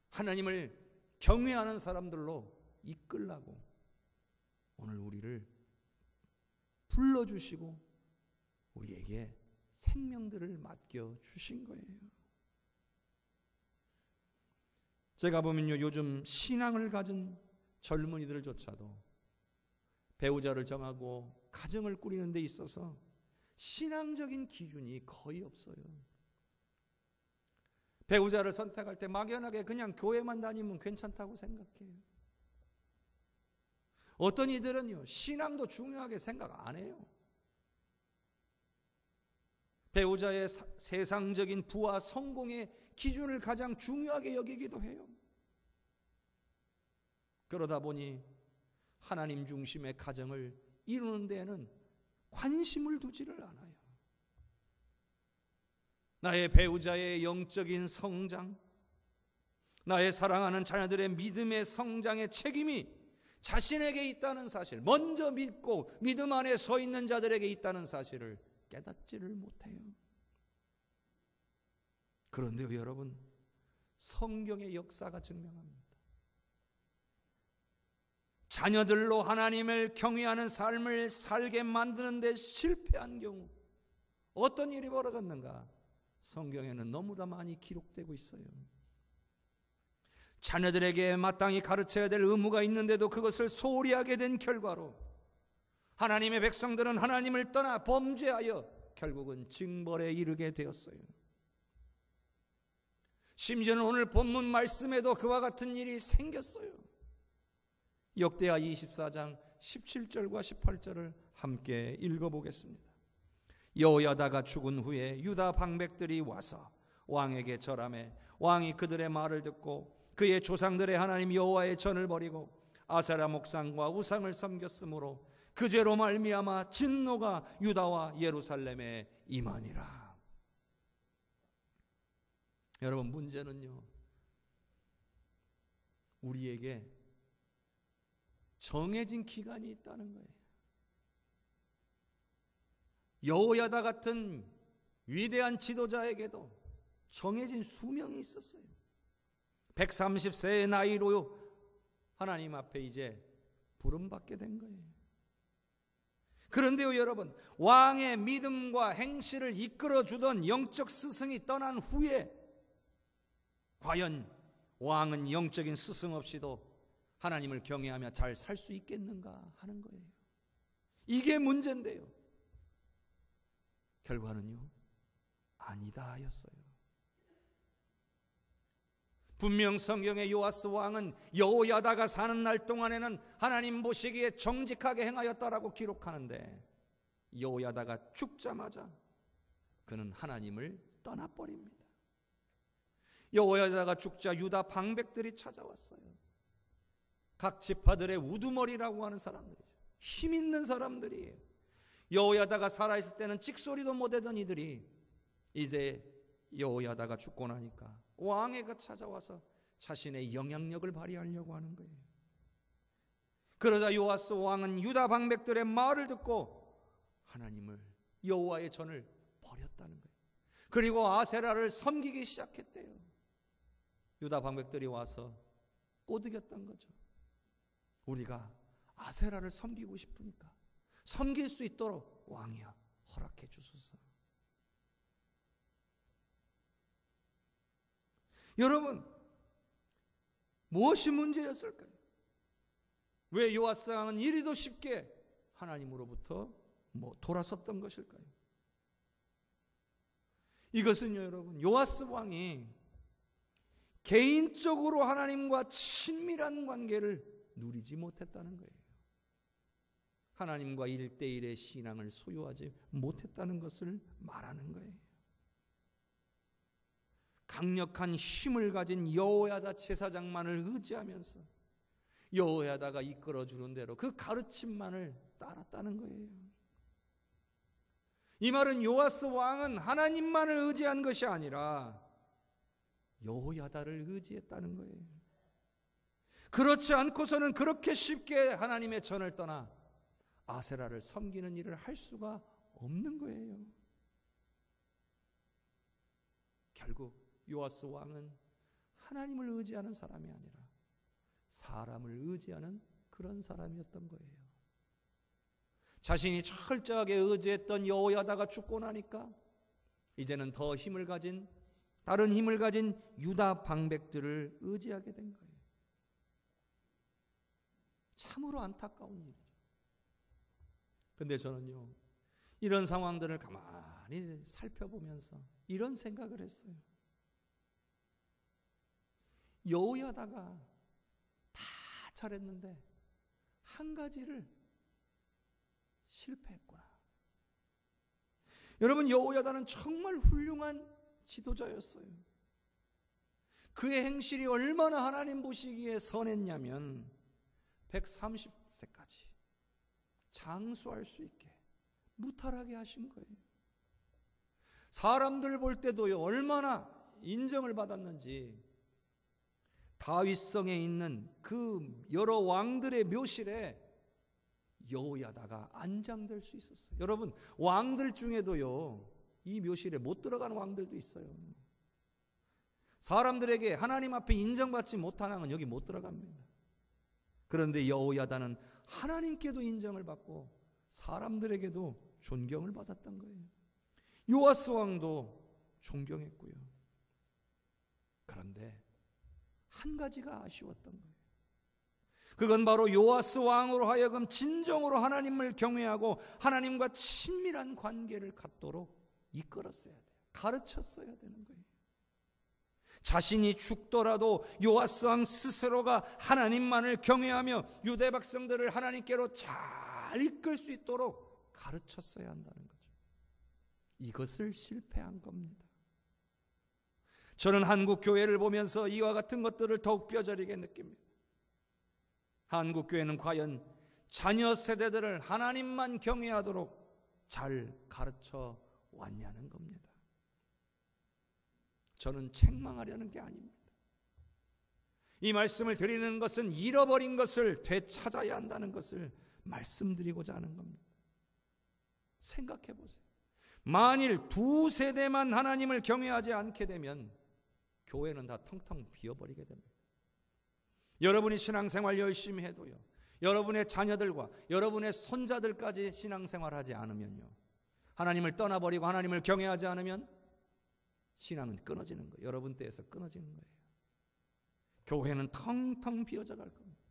하나님을 경외하는 사람들로 이끌라고 오늘 우리를 불러주시고 우리에게 생명들을 맡겨주신 거예요. 제가 보면요, 요즘 신앙을 가진 젊은이들조차도 배우자를 정하고 가정을 꾸리는 데 있어서 신앙적인 기준이 거의 없어요. 배우자를 선택할 때 막연하게 그냥 교회만 다니면 괜찮다고 생각해요. 어떤 이들은요, 신앙도 중요하게 생각 안 해요. 배우자의 세상적인 부와 성공의 기준을 가장 중요하게 여기기도 해요. 그러다 보니 하나님 중심의 가정을 이루는 데에는 관심을 두지를 않아요. 나의 배우자의 영적인 성장, 나의 사랑하는 자녀들의 믿음의 성장의 책임이 자신에게 있다는 사실, 먼저 믿고 믿음 안에 서 있는 자들에게 있다는 사실을 깨닫지를 못해요. 그런데요, 여러분, 성경의 역사가 증명합니다. 자녀들로 하나님을 경외하는 삶을 살게 만드는 데 실패한 경우 어떤 일이 벌어졌는가? 성경에는 너무나 많이 기록되고 있어요. 자녀들에게 마땅히 가르쳐야 될 의무가 있는데도 그것을 소홀히 하게 된 결과로 하나님의 백성들은 하나님을 떠나 범죄하여 결국은 징벌에 이르게 되었어요. 심지어는 오늘 본문 말씀에도 그와 같은 일이 생겼어요. 역대하 24장 17절과 18절을 함께 읽어보겠습니다. 여호야다가 죽은 후에 유다 방백들이 와서 왕에게 절하매 왕이 그들의 말을 듣고 그의 조상들의 하나님 여호와의 전을 버리고 아세라 목상과 우상을 섬겼으므로 그 죄로 말미암아 진노가 유다와 예루살렘에 임하니라. 여러분, 문제는요, 우리에게 정해진 기간이 있다는 거예요. 여호야다 같은 위대한 지도자에게도 정해진 수명이 있었어요. 130세의 나이로 하나님 앞에 이제 부름받게 된 거예요. 그런데요, 여러분, 왕의 믿음과 행실을 이끌어주던 영적 스승이 떠난 후에 과연 왕은 영적인 스승 없이도 하나님을 경외하며 잘 살 수 있겠는가 하는 거예요. 이게 문제인데요, 결과는요, 아니다 하였어요. 분명 성경의 요아스 왕은 여호야다가 사는 날 동안에는 하나님 보시기에 정직하게 행하였다라고 기록하는데 여호야다가 죽자마자 그는 하나님을 떠나버립니다. 여호야다가 죽자 유다 방백들이 찾아왔어요. 각 지파들의 우두머리라고 하는 사람들이죠. 힘 있는 사람들이에요. 여호야다가 살아있을 때는 찍소리도 못하던 이들이 이제 여호야다가 죽고 나니까 왕에게 찾아와서 자신의 영향력을 발휘하려고 하는 거예요. 그러자 요아스 왕은 유다 방백들의 말을 듣고 하나님을, 여호와의 전을 버렸다는 거예요. 그리고 아세라를 섬기기 시작했대요. 유다 방백들이 와서 꼬드겼던 거죠. 우리가 아세라를 섬기고 싶으니까 섬길 수 있도록 왕이여 허락해 주소서. 여러분, 무엇이 문제였을까요? 왜 요아스 왕은 이리도 쉽게 하나님으로부터 돌아섰던 것일까요? 이것은요, 여러분, 요아스 왕이 개인적으로 하나님과 친밀한 관계를 누리지 못했다는 거예요. 하나님과 1대1의 신앙을 소유하지 못했다는 것을 말하는 거예요. 강력한 힘을 가진 여호야다 제사장만을 의지하면서 여호야다가 이끌어주는 대로 그 가르침만을 따랐다는 거예요. 이 말은 요아스 왕은 하나님만을 의지한 것이 아니라 여호야다를 의지했다는 거예요. 그렇지 않고서는 그렇게 쉽게 하나님의 전을 떠나 아세라를 섬기는 일을 할 수가 없는 거예요. 결국 요아스 왕은 하나님을 의지하는 사람이 아니라 사람을 의지하는 그런 사람이었던 거예요. 자신이 철저하게 의지했던 여호야다가 죽고 나니까 이제는 더 힘을 가진 다른 힘을 가진 유다 방백들을 의지하게 된 거예요. 참으로 안타까운 일이죠. 근데 저는요, 이런 상황들을 가만히 살펴보면서 이런 생각을 했어요. 여호야다가 다 잘했는데 한 가지를 실패했구나. 여러분, 여호야다는 정말 훌륭한 지도자였어요. 그의 행실이 얼마나 하나님 보시기에 선했냐면 130세까지 장수할 수 있게 무탈하게 하신 거예요. 사람들 볼 때도요, 얼마나 인정을 받았는지 다윗성에 있는 그 여러 왕들의 묘실에 여호야다가 안장될 수 있었어요. 여러분, 왕들 중에도요, 이 묘실에 못 들어가는 왕들도 있어요. 사람들에게 하나님 앞에 인정받지 못한 왕은 여기 못 들어갑니다. 그런데 여호야다는 하나님께도 인정을 받고 사람들에게도 존경을 받았던 거예요. 요아스 왕도 존경했고요. 그런데 한 가지가 아쉬웠던 거예요. 그건 바로 요아스 왕으로 하여금 진정으로 하나님을 경외하고 하나님과 친밀한 관계를 갖도록 이끌었어야 돼요. 가르쳤어야 되는 거예요. 자신이 죽더라도 요아스 왕 스스로가 하나님만을 경외하며 유대 백성들을 하나님께로 잘 이끌 수 있도록 가르쳤어야 한다는 거죠. 이것을 실패한 겁니다. 저는 한국 교회를 보면서 이와 같은 것들을 더욱 뼈저리게 느낍니다. 한국 교회는 과연 자녀 세대들을 하나님만 경외하도록 잘 가르쳐 왔냐는 겁니다. 저는 책망하려는 게 아닙니다. 이 말씀을 드리는 것은 잃어버린 것을 되찾아야 한다는 것을 말씀드리고자 하는 겁니다. 생각해 보세요. 만일 두 세대만 하나님을 경외하지 않게 되면 교회는 다 텅텅 비어버리게 됩니다. 여러분이 신앙생활 열심히 해도요, 여러분의 자녀들과 여러분의 손자들까지 신앙생활하지 않으면요, 하나님을 떠나버리고 하나님을 경외하지 않으면 신앙은 끊어지는 거예요. 여러분 때에서 끊어지는 거예요. 교회는 텅텅 비어져 갈 겁니다.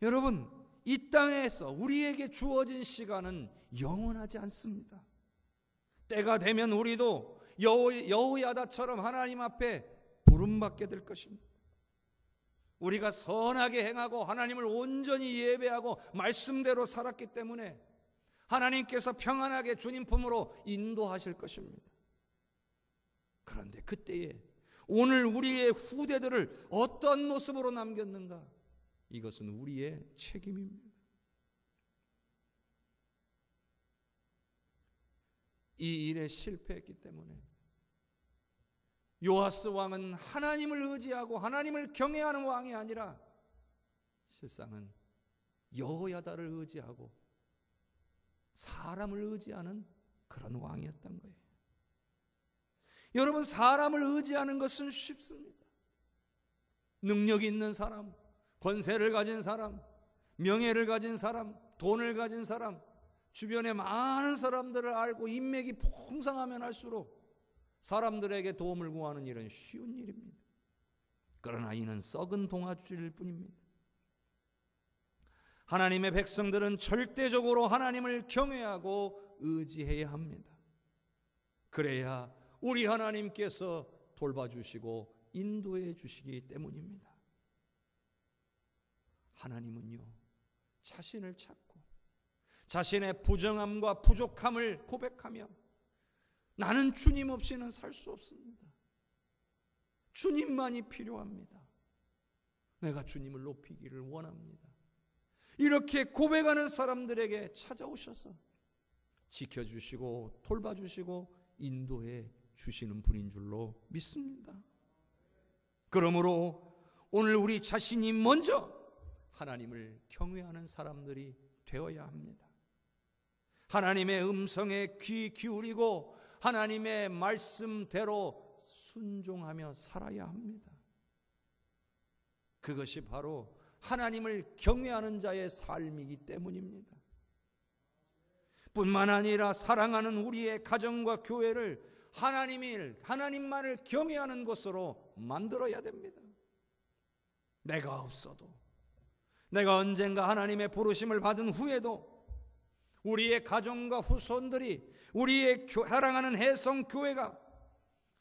여러분, 이 땅에서 우리에게 주어진 시간은 영원하지 않습니다. 때가 되면 우리도 여호야다처럼 하나님 앞에 부름받게 될 것입니다. 우리가 선하게 행하고 하나님을 온전히 예배하고 말씀대로 살았기 때문에 하나님께서 평안하게 주님 품으로 인도하실 것입니다. 그런데 그때에 오늘 우리의 후대들을 어떤 모습으로 남겼는가? 이것은 우리의 책임입니다. 이 일에 실패했기 때문에 요아스 왕은 하나님을 의지하고 하나님을 경외하는 왕이 아니라 실상은 여호야다를 의지하고 사람을 의지하는 그런 왕이었던 거예요. 여러분, 사람을 의지하는 것은 쉽습니다. 능력이 있는 사람, 권세를 가진 사람, 명예를 가진 사람, 돈을 가진 사람, 주변에 많은 사람들을 알고 인맥이 풍성하면 할수록 사람들에게 도움을 구하는 일은 쉬운 일입니다. 그러나 이는 썩은 동아줄일 뿐입니다. 하나님의 백성들은 절대적으로 하나님을 경외하고 의지해야 합니다. 그래야 우리 하나님께서 돌봐주시고 인도해 주시기 때문입니다. 하나님은요, 자신을 찾고 자신의 부정함과 부족함을 고백하며 나는 주님 없이는 살 수 없습니다. 주님만이 필요합니다. 내가 주님을 높이기를 원합니다. 이렇게 고백하는 사람들에게 찾아오셔서 지켜주시고 돌봐주시고 인도해 주시는 분인 줄로 믿습니다. 그러므로 오늘 우리 자신이 먼저 하나님을 경외하는 사람들이 되어야 합니다. 하나님의 음성에 귀 기울이고 하나님의 말씀대로 순종하며 살아야 합니다. 그것이 바로 하나님을 경외하는 자의 삶이기 때문입니다. 뿐만 아니라 사랑하는 우리의 가정과 교회를 하나님만을 경외하는 것으로 만들어야 됩니다. 내가 없어도, 내가 언젠가 하나님의 부르심을 받은 후에도 우리의 가정과 후손들이, 우리의 사랑하는 해성교회가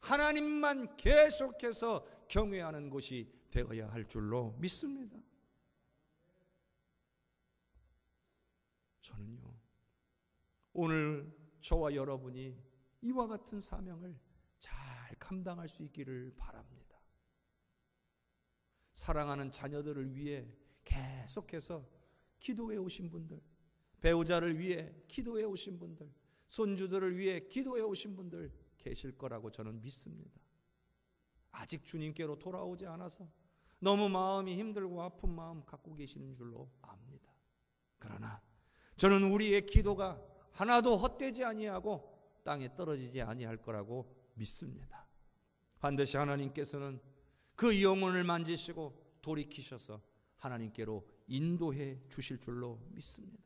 하나님만 계속해서 경외하는 곳이 되어야 할 줄로 믿습니다. 저는요, 오늘 저와 여러분이 이와 같은 사명을 잘 감당할 수 있기를 바랍니다. 사랑하는 자녀들을 위해 계속해서 기도해 오신 분들, 배우자를 위해 기도해 오신 분들, 손주들을 위해 기도해 오신 분들 계실 거라고 저는 믿습니다. 아직 주님께로 돌아오지 않아서 너무 마음이 힘들고 아픈 마음 갖고 계시는 줄로 압니다. 그러나 저는 우리의 기도가 하나도 헛되지 아니하고 땅에 떨어지지 아니할 거라고 믿습니다. 반드시 하나님께서는 그 영혼을 만지시고 돌이키셔서 하나님께로 인도해 주실 줄로 믿습니다.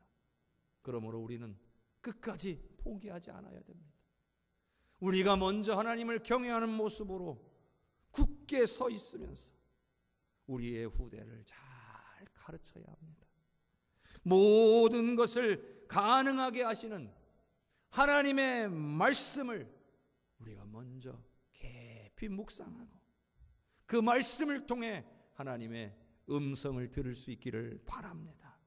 그러므로 우리는 끝까지 포기하지 않아야 됩니다. 우리가 먼저 하나님을 경외하는 모습으로 굳게 서 있으면서 우리의 후대를 잘 가르쳐야 합니다. 모든 것을 가능하게 하시는 하나님의 말씀을 우리가 먼저 깊이 묵상하고 그 말씀을 통해 하나님의 음성을 들을 수 있기를 바랍니다.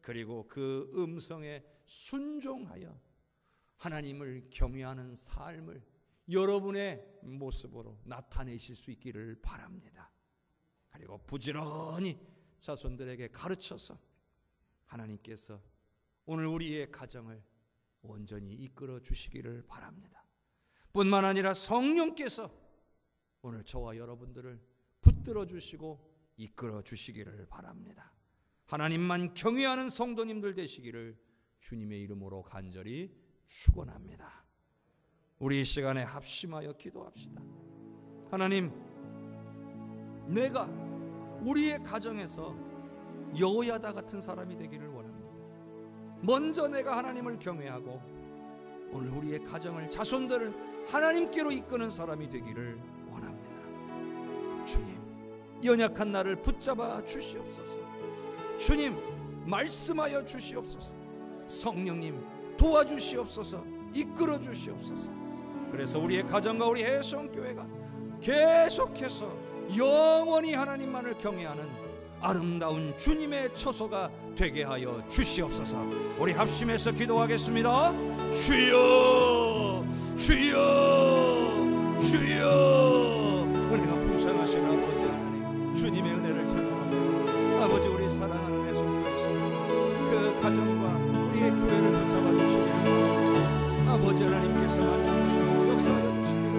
그리고 그 음성에 순종하여 하나님을 경외하는 삶을 여러분의 모습으로 나타내실 수 있기를 바랍니다. 그리고 부지런히 자손들에게 가르쳐서 하나님께서 오늘 우리의 가정을 온전히 이끌어 주시기를 바랍니다. 뿐만 아니라 성령께서 오늘 저와 여러분들을 붙들어 주시고 이끌어 주시기를 바랍니다. 하나님만 경외하는 성도님들 되시기를 주님의 이름으로 간절히 축원합니다. 우리 이 시간에 합심하여 기도합시다. 하나님, 내가 우리의 가정에서 여호야다 같은 사람이 되기를 원합니다. 먼저 내가 하나님을 경외하고 오늘 우리의 가정을, 자손들을 하나님께로 이끄는 사람이 되기를 원합니다. 주님, 연약한 나를 붙잡아 주시옵소서. 주님, 말씀하여 주시옵소서. 성령님, 도와주시옵소서. 이끌어 주시옵소서. 그래서 우리의 가정과 우리 해성교회가 계속해서 영원히 하나님만을 경외하는 아름다운 주님의 처소가 되게 하여 주시옵소서. 우리 합심해서 기도하겠습니다. 주여, 주여, 주여. 은혜가 풍성하신 아버지 하나님, 주님의 은혜를 찬양합니다. 아버지, 우리 사랑하는 해성교회에서 그 가정과 우리의 교회를 붙잡아 주시기를, 아버지 하나님께서 만져주시고 역사하여 주시기를,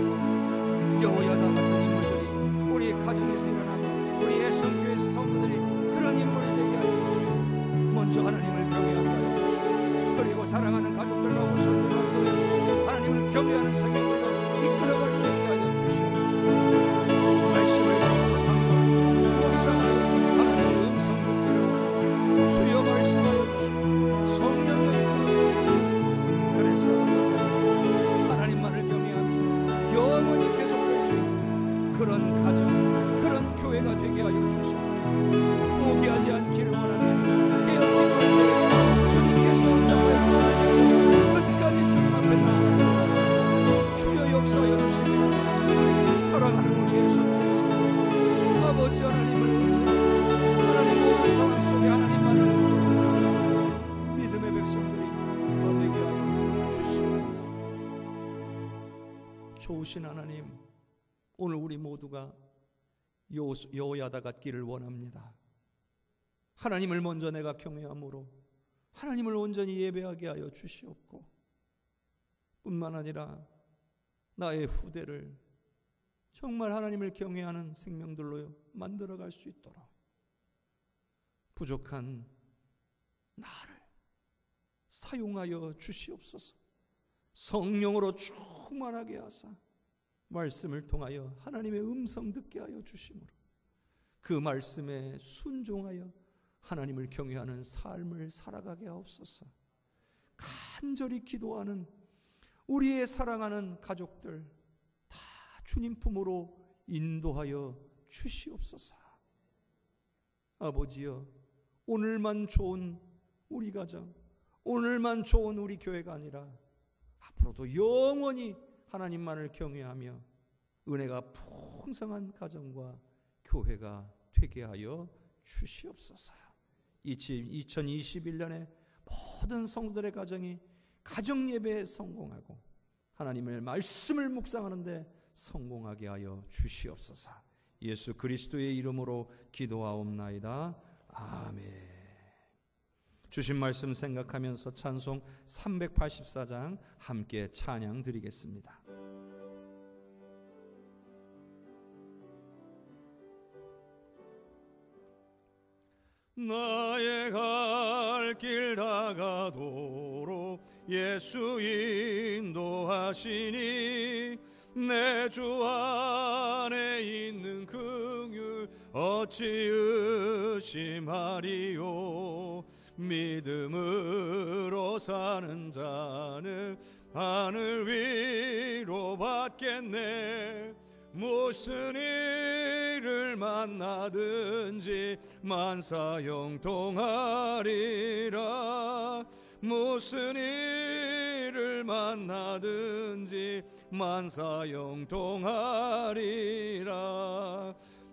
여호야다 같은 인물들이 우리 가정에서 일어나고 우리 해성교회 성도들이 그런 인물이 되게 하여 주시고, 먼저 하나님을 경외하게 하여 주시고, 그리고 사랑하는 가족들과 후손들과 교회 하나님을 경외하는 생명들로 이끌어갈 수 있게 하여 주시옵소서. 말씀을 듣고 삼고 묵상하여 하나님의 음성 듣기를 원하고 주여 말씀하여 주시고 성령의 이끌어 주시옵소서. 그래서 아버지, 하나님만을 경외함이 영원히 계속될 수 있는 그런 가정, 그런 교회가 되게 하여 주시옵소서. 포기하지 않기를 원합니다. 깨어지고 주님께서 응답해 주시옵소서. 끝까지 주님 앞에 나아가는 주여 역사하여 주시옵소서. 좋으신 하나님, 오늘 우리 모두가 여호야다 같기를 원합니다. 하나님을 먼저 내가 경외함으로 하나님을 온전히 예배하게 하여 주시옵고, 뿐만 아니라 나의 후대를 정말 하나님을 경외하는 생명들로 만들어갈 수 있도록 부족한 나를 사용하여 주시옵소서. 성령으로 충만하게 하사 말씀을 통하여 하나님의 음성 듣게 하여 주심으로 그 말씀에 순종하여 하나님을 경외하는 삶을 살아가게 하옵소서. 간절히 기도하는 우리의 사랑하는 가족들 다 주님 품으로 인도하여 주시옵소서. 아버지여, 오늘만 좋은 우리 가정, 오늘만 좋은 우리 교회가 아니라 앞으로도 영원히 하나님만을 경외하며 은혜가 풍성한 가정과 교회가 되게 하여 주시옵소서. 2021년에 모든 성도들의 가정이 가정 예배에 성공하고 하나님의 말씀을 묵상하는데 성공하게 하여 주시옵소서. 예수 그리스도의 이름으로 기도하옵나이다. 아멘. 주신 말씀 생각하면서 찬송 384장 함께 찬양 드리겠습니다. 나의 갈 길 다가도록 예수 인도하시니 내 주 안에 있는 긍휼 어찌 의심하리요. 믿음으로 사는 자는 하늘 위로 받겠네. 무슨 일을 만나든지 만사 형통하리라. 무슨 일을 만나든지 만사 형통하리라.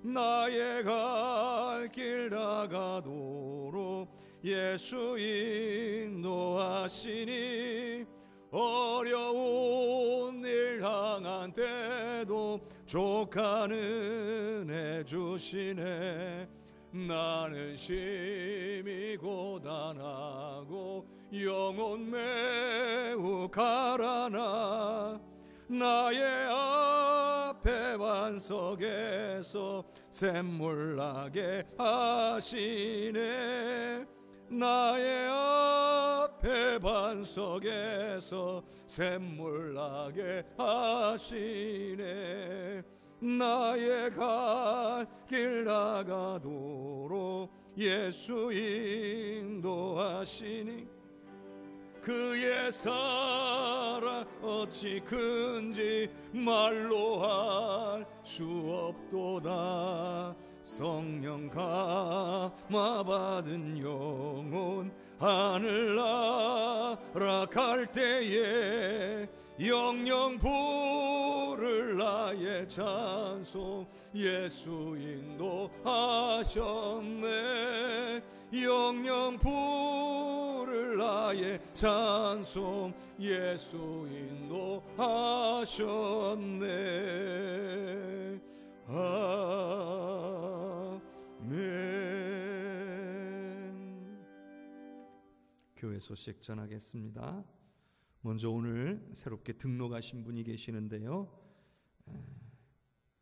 나의 갈 길 다가도록 예수 인도하시니 어려운 일 당한 때도 족하는 애 주시네. 나는 심히 고단하고 영혼 매우 가라나 나의 앞에 반석에서 샘물 나게 하시네. 나의 앞에 반석에서 샘물 나게 하시네. 나의 갈 길 나가도록 예수 인도하시니 그의 사랑 어찌 큰지 말로 할 수 없도다. 성령 감화받은 영혼 하늘 날아갈 때에 영영 부를 나의 찬송 예수 인도하셨네. 영영 부를 나의 찬송 예수 인도하셨네. 아멘. 교회 소식 전하겠습니다. 먼저 오늘 새롭게 등록하신 분이 계시는데요.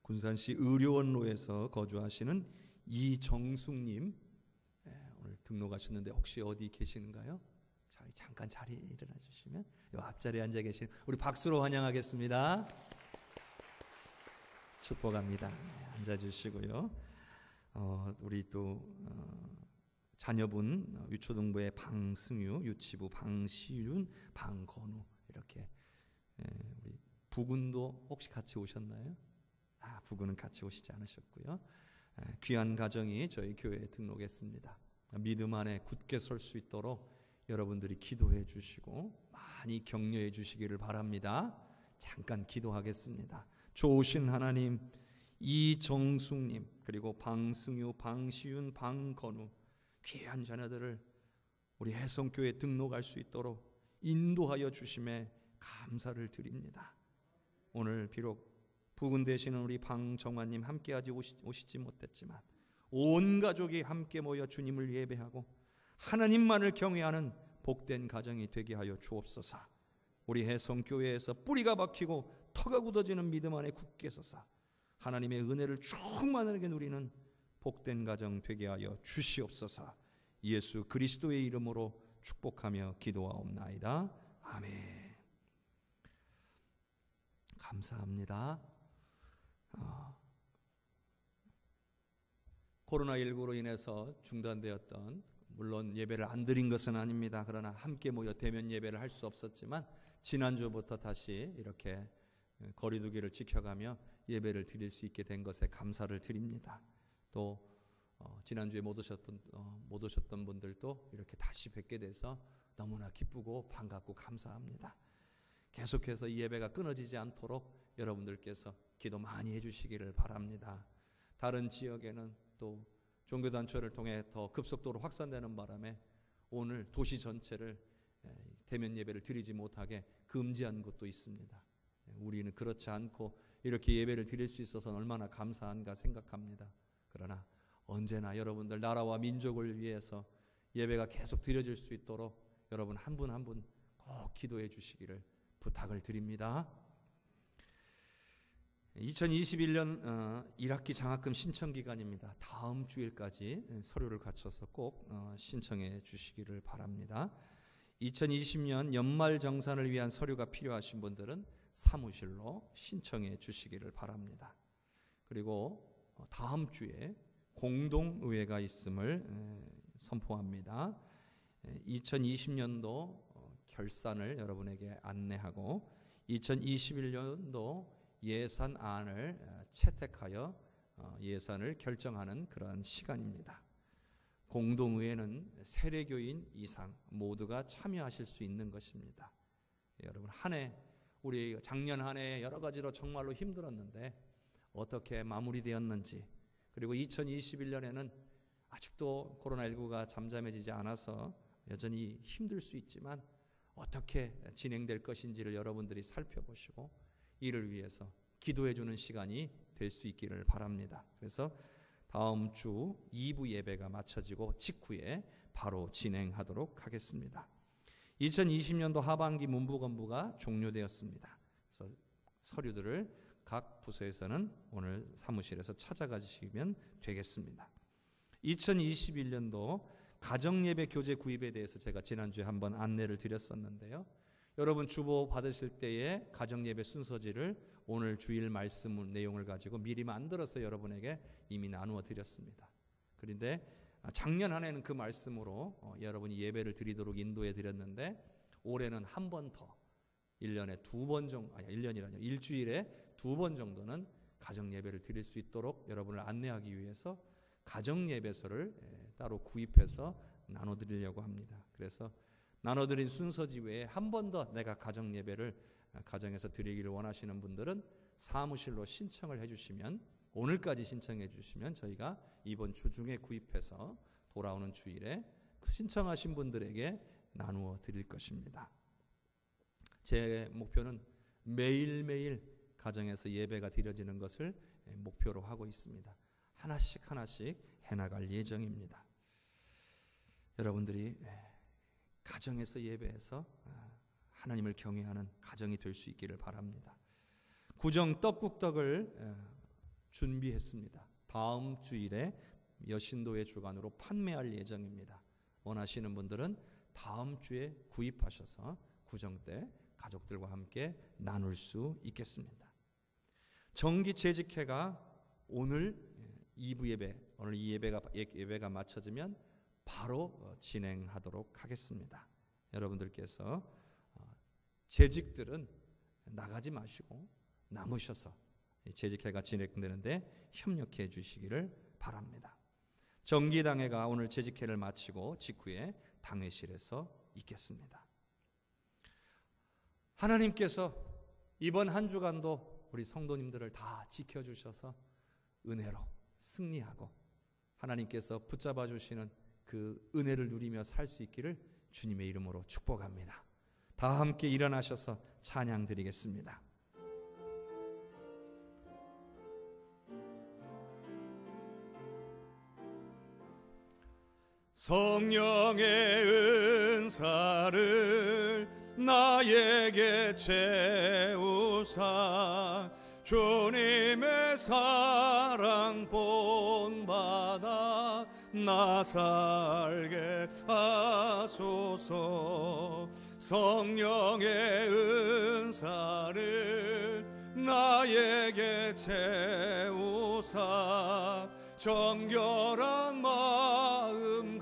군산시 의료원로에서 거주하시는 이정숙님 오늘 등록하셨는데 혹시 어디 계시는가요? 잠깐 자리에 일어나 주시면 이 앞자리에 앉아 계시는 우리 박수로 환영하겠습니다. 축복합니다. 앉아주시고요. 우리 또 자녀분 유초등부의 방승유, 유치부 방시윤, 방건우 이렇게 우리 부군도 혹시 같이 오셨나요? 부군은 같이 오시지 않으셨고요. 귀한 가정이 저희 교회에 등록했습니다. 믿음 안에 굳게 설 수 있도록 여러분들이 기도해 주시고 많이 격려해 주시기를 바랍니다. 잠깐 기도하겠습니다. 좋으신 하나님, 이정숙님 그리고 방승유, 방시윤, 방건우 귀한 자녀들을 우리 해성교회에 등록할 수 있도록 인도하여 주심에 감사를 드립니다. 오늘 비록 부근 되시는 우리 방정환님 함께하지 오시지 못했지만 온 가족이 함께 모여 주님을 예배하고 하나님만을 경외하는 복된 가정이 되게 하여 주옵소서. 우리 해성교회에서 뿌리가 박히고 터가 굳어지는 믿음 안에 굳게 서서 하나님의 은혜를 충만하게 누리는 복된 가정 되게 하여 주시옵소서. 예수 그리스도의 이름으로 축복하며 기도하옵나이다. 아멘. 감사합니다. 코로나19로 인해서 중단되었던, 물론 예배를 안 드린 것은 아닙니다. 그러나 함께 모여 대면 예배를 할 수 없었지만 지난주부터 다시 이렇게 거리두기를 지켜가며 예배를 드릴 수 있게 된 것에 감사를 드립니다. 또 지난주에 못 오셨던 분들도 이렇게 다시 뵙게 돼서 너무나 기쁘고 반갑고 감사합니다. 계속해서 이 예배가 끊어지지 않도록 여러분들께서 기도 많이 해주시기를 바랍니다. 다른 지역에는 또 종교단체를 통해 더 급속도로 확산되는 바람에 오늘 도시 전체를 대면 예배를 드리지 못하게 금지한 곳도 있습니다. 우리는 그렇지 않고 이렇게 예배를 드릴 수 있어서 얼마나 감사한가 생각합니다. 그러나 언제나 여러분들 나라와 민족을 위해서 예배가 계속 드려질 수 있도록 여러분 한 분 한 분 꼭 기도해 주시기를 부탁을 드립니다. 2021년 1학기 장학금 신청 기간입니다. 다음 주일까지 서류를 갖춰서 꼭 신청해 주시기를 바랍니다. 2020년 연말 정산을 위한 서류가 필요하신 분들은 사무실로 신청해 주시기를 바랍니다. 그리고 다음 주에 공동의회가 있음을 선포합니다. 2020년도 결산을 여러분에게 안내하고 2021년도 예산안을 채택하여 예산을 결정하는 그러한 시간입니다. 공동의회는 세례교인 이상 모두가 참여하실 수 있는 것입니다. 여러분 한 해, 우리 작년 한 해 여러 가지로 정말로 힘들었는데 어떻게 마무리되었는지, 그리고 2021년에는 아직도 코로나19가 잠잠해지지 않아서 여전히 힘들 수 있지만 어떻게 진행될 것인지를 여러분들이 살펴보시고 이를 위해서 기도해 주는 시간이 될 수 있기를 바랍니다. 그래서 다음 주 2부 예배가 마쳐지고 직후에 바로 진행하도록 하겠습니다. 2020년도 하반기 문부건부가 종료되었습니다. 그래서 서류들을 각 부서에서는 오늘 사무실에서 찾아가시면 되겠습니다. 2021년도 가정예배 교재 구입에 대해서 제가 지난주에 한번 안내를 드렸었는데요. 여러분 주보 받으실 때에 가정예배 순서지를 오늘 주일 말씀 내용을 가지고 미리 만들어서 여러분에게 이미 나누어 드렸습니다. 그런데 작년 한 해는 그 말씀으로 여러분이 예배를 드리도록 인도해 드렸는데 올해는 한 번 더 1년에 2번 정도, 아니 1년이라뇨, 일주일에 2번 정도는 가정예배를 드릴 수 있도록 여러분을 안내하기 위해서 가정예배서를 따로 구입해서 나눠드리려고 합니다. 그래서 나눠드린 순서지 외에 한 번 더 내가 가정예배를 가정에서 드리기를 원하시는 분들은 사무실로 신청을 해주시면, 오늘까지 신청해 주시면 저희가 이번 주 중에 구입해서 돌아오는 주일에 신청하신 분들에게 나누어 드릴 것입니다. 제 목표는 매일매일 가정에서 예배가 드려지는 것을 목표로 하고 있습니다. 하나씩 해나갈 예정입니다. 여러분들이 가정에서 예배해서 하나님을 경외하는 가정이 될 수 있기를 바랍니다. 구정 떡국떡을 준비했습니다. 다음 주일에 여신도의 주관으로 판매할 예정입니다. 원하시는 분들은 다음 주에 구입하셔서 구정 때 가족들과 함께 나눌 수 있겠습니다. 정기 재직회가 오늘 2부 예배, 오늘 이 예배가 마쳐지면 바로 진행하도록 하겠습니다. 여러분들께서 재직들은 나가지 마시고 남으셔서 재직회가 진행되는데 협력해 주시기를 바랍니다. 정기당회가 오늘 재직회를 마치고 직후에 당회실에서 있겠습니다. 하나님께서 이번 한 주간도 우리 성도님들을 다 지켜주셔서 은혜로 승리하고 하나님께서 붙잡아 주시는 그 은혜를 누리며 살 수 있기를 주님의 이름으로 축복합니다. 다 함께 일어나셔서 찬양 드리겠습니다. 성령의 은사를 나에게 채우사 주님의 사랑 본받아 나 살게 하소서. 성령의 은사를 나에게 채우사 정결한 마음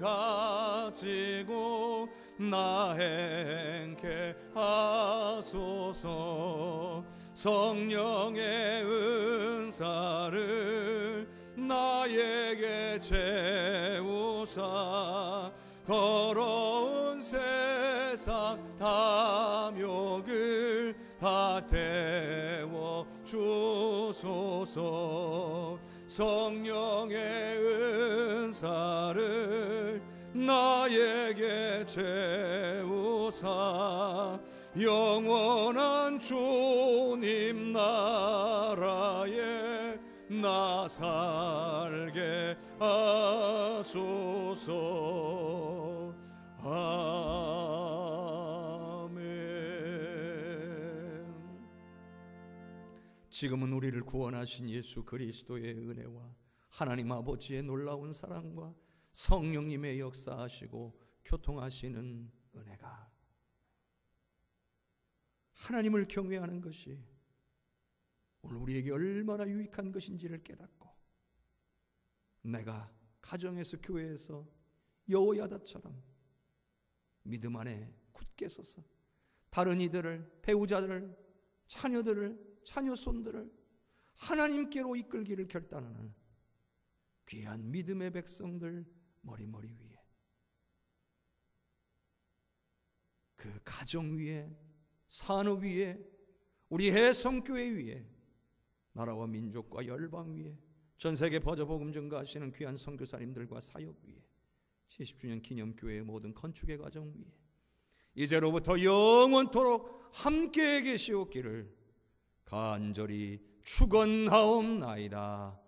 가지고 나 행케 하소서. 성령의 은사를 나에게 채우사 더러운 세상 탐욕을 다 태워 주소서. 성령의 은사를 나에게 채우사 영원한 주님 나라에 나 살게 하소서. 아멘. 지금은 우리를 구원하신 예수 그리스도의 은혜와 하나님 아버지의 놀라운 사랑과 성령님의 역사하시고 교통하시는 은혜가 하나님을 경외하는 것이 오늘 우리에게 얼마나 유익한 것인지를 깨닫고 내가 가정에서 교회에서 여호야다처럼 믿음 안에 굳게 서서 다른 이들을 배우자들을 자녀들을 자녀손들을 하나님께로 이끌기를 결단하는 귀한 믿음의 백성들 머리머리 위에 그 가정 위에 산업 위에 우리 해성교회 위에 나라와 민족과 열방 위에 전세계 버저복음 증거하시는 귀한 선교사님들과 사역 위에 70주년 기념교회의 모든 건축의 과정 위에 이제로부터 영원토록 함께 계시옵기를 간절히 축원하옵나이다.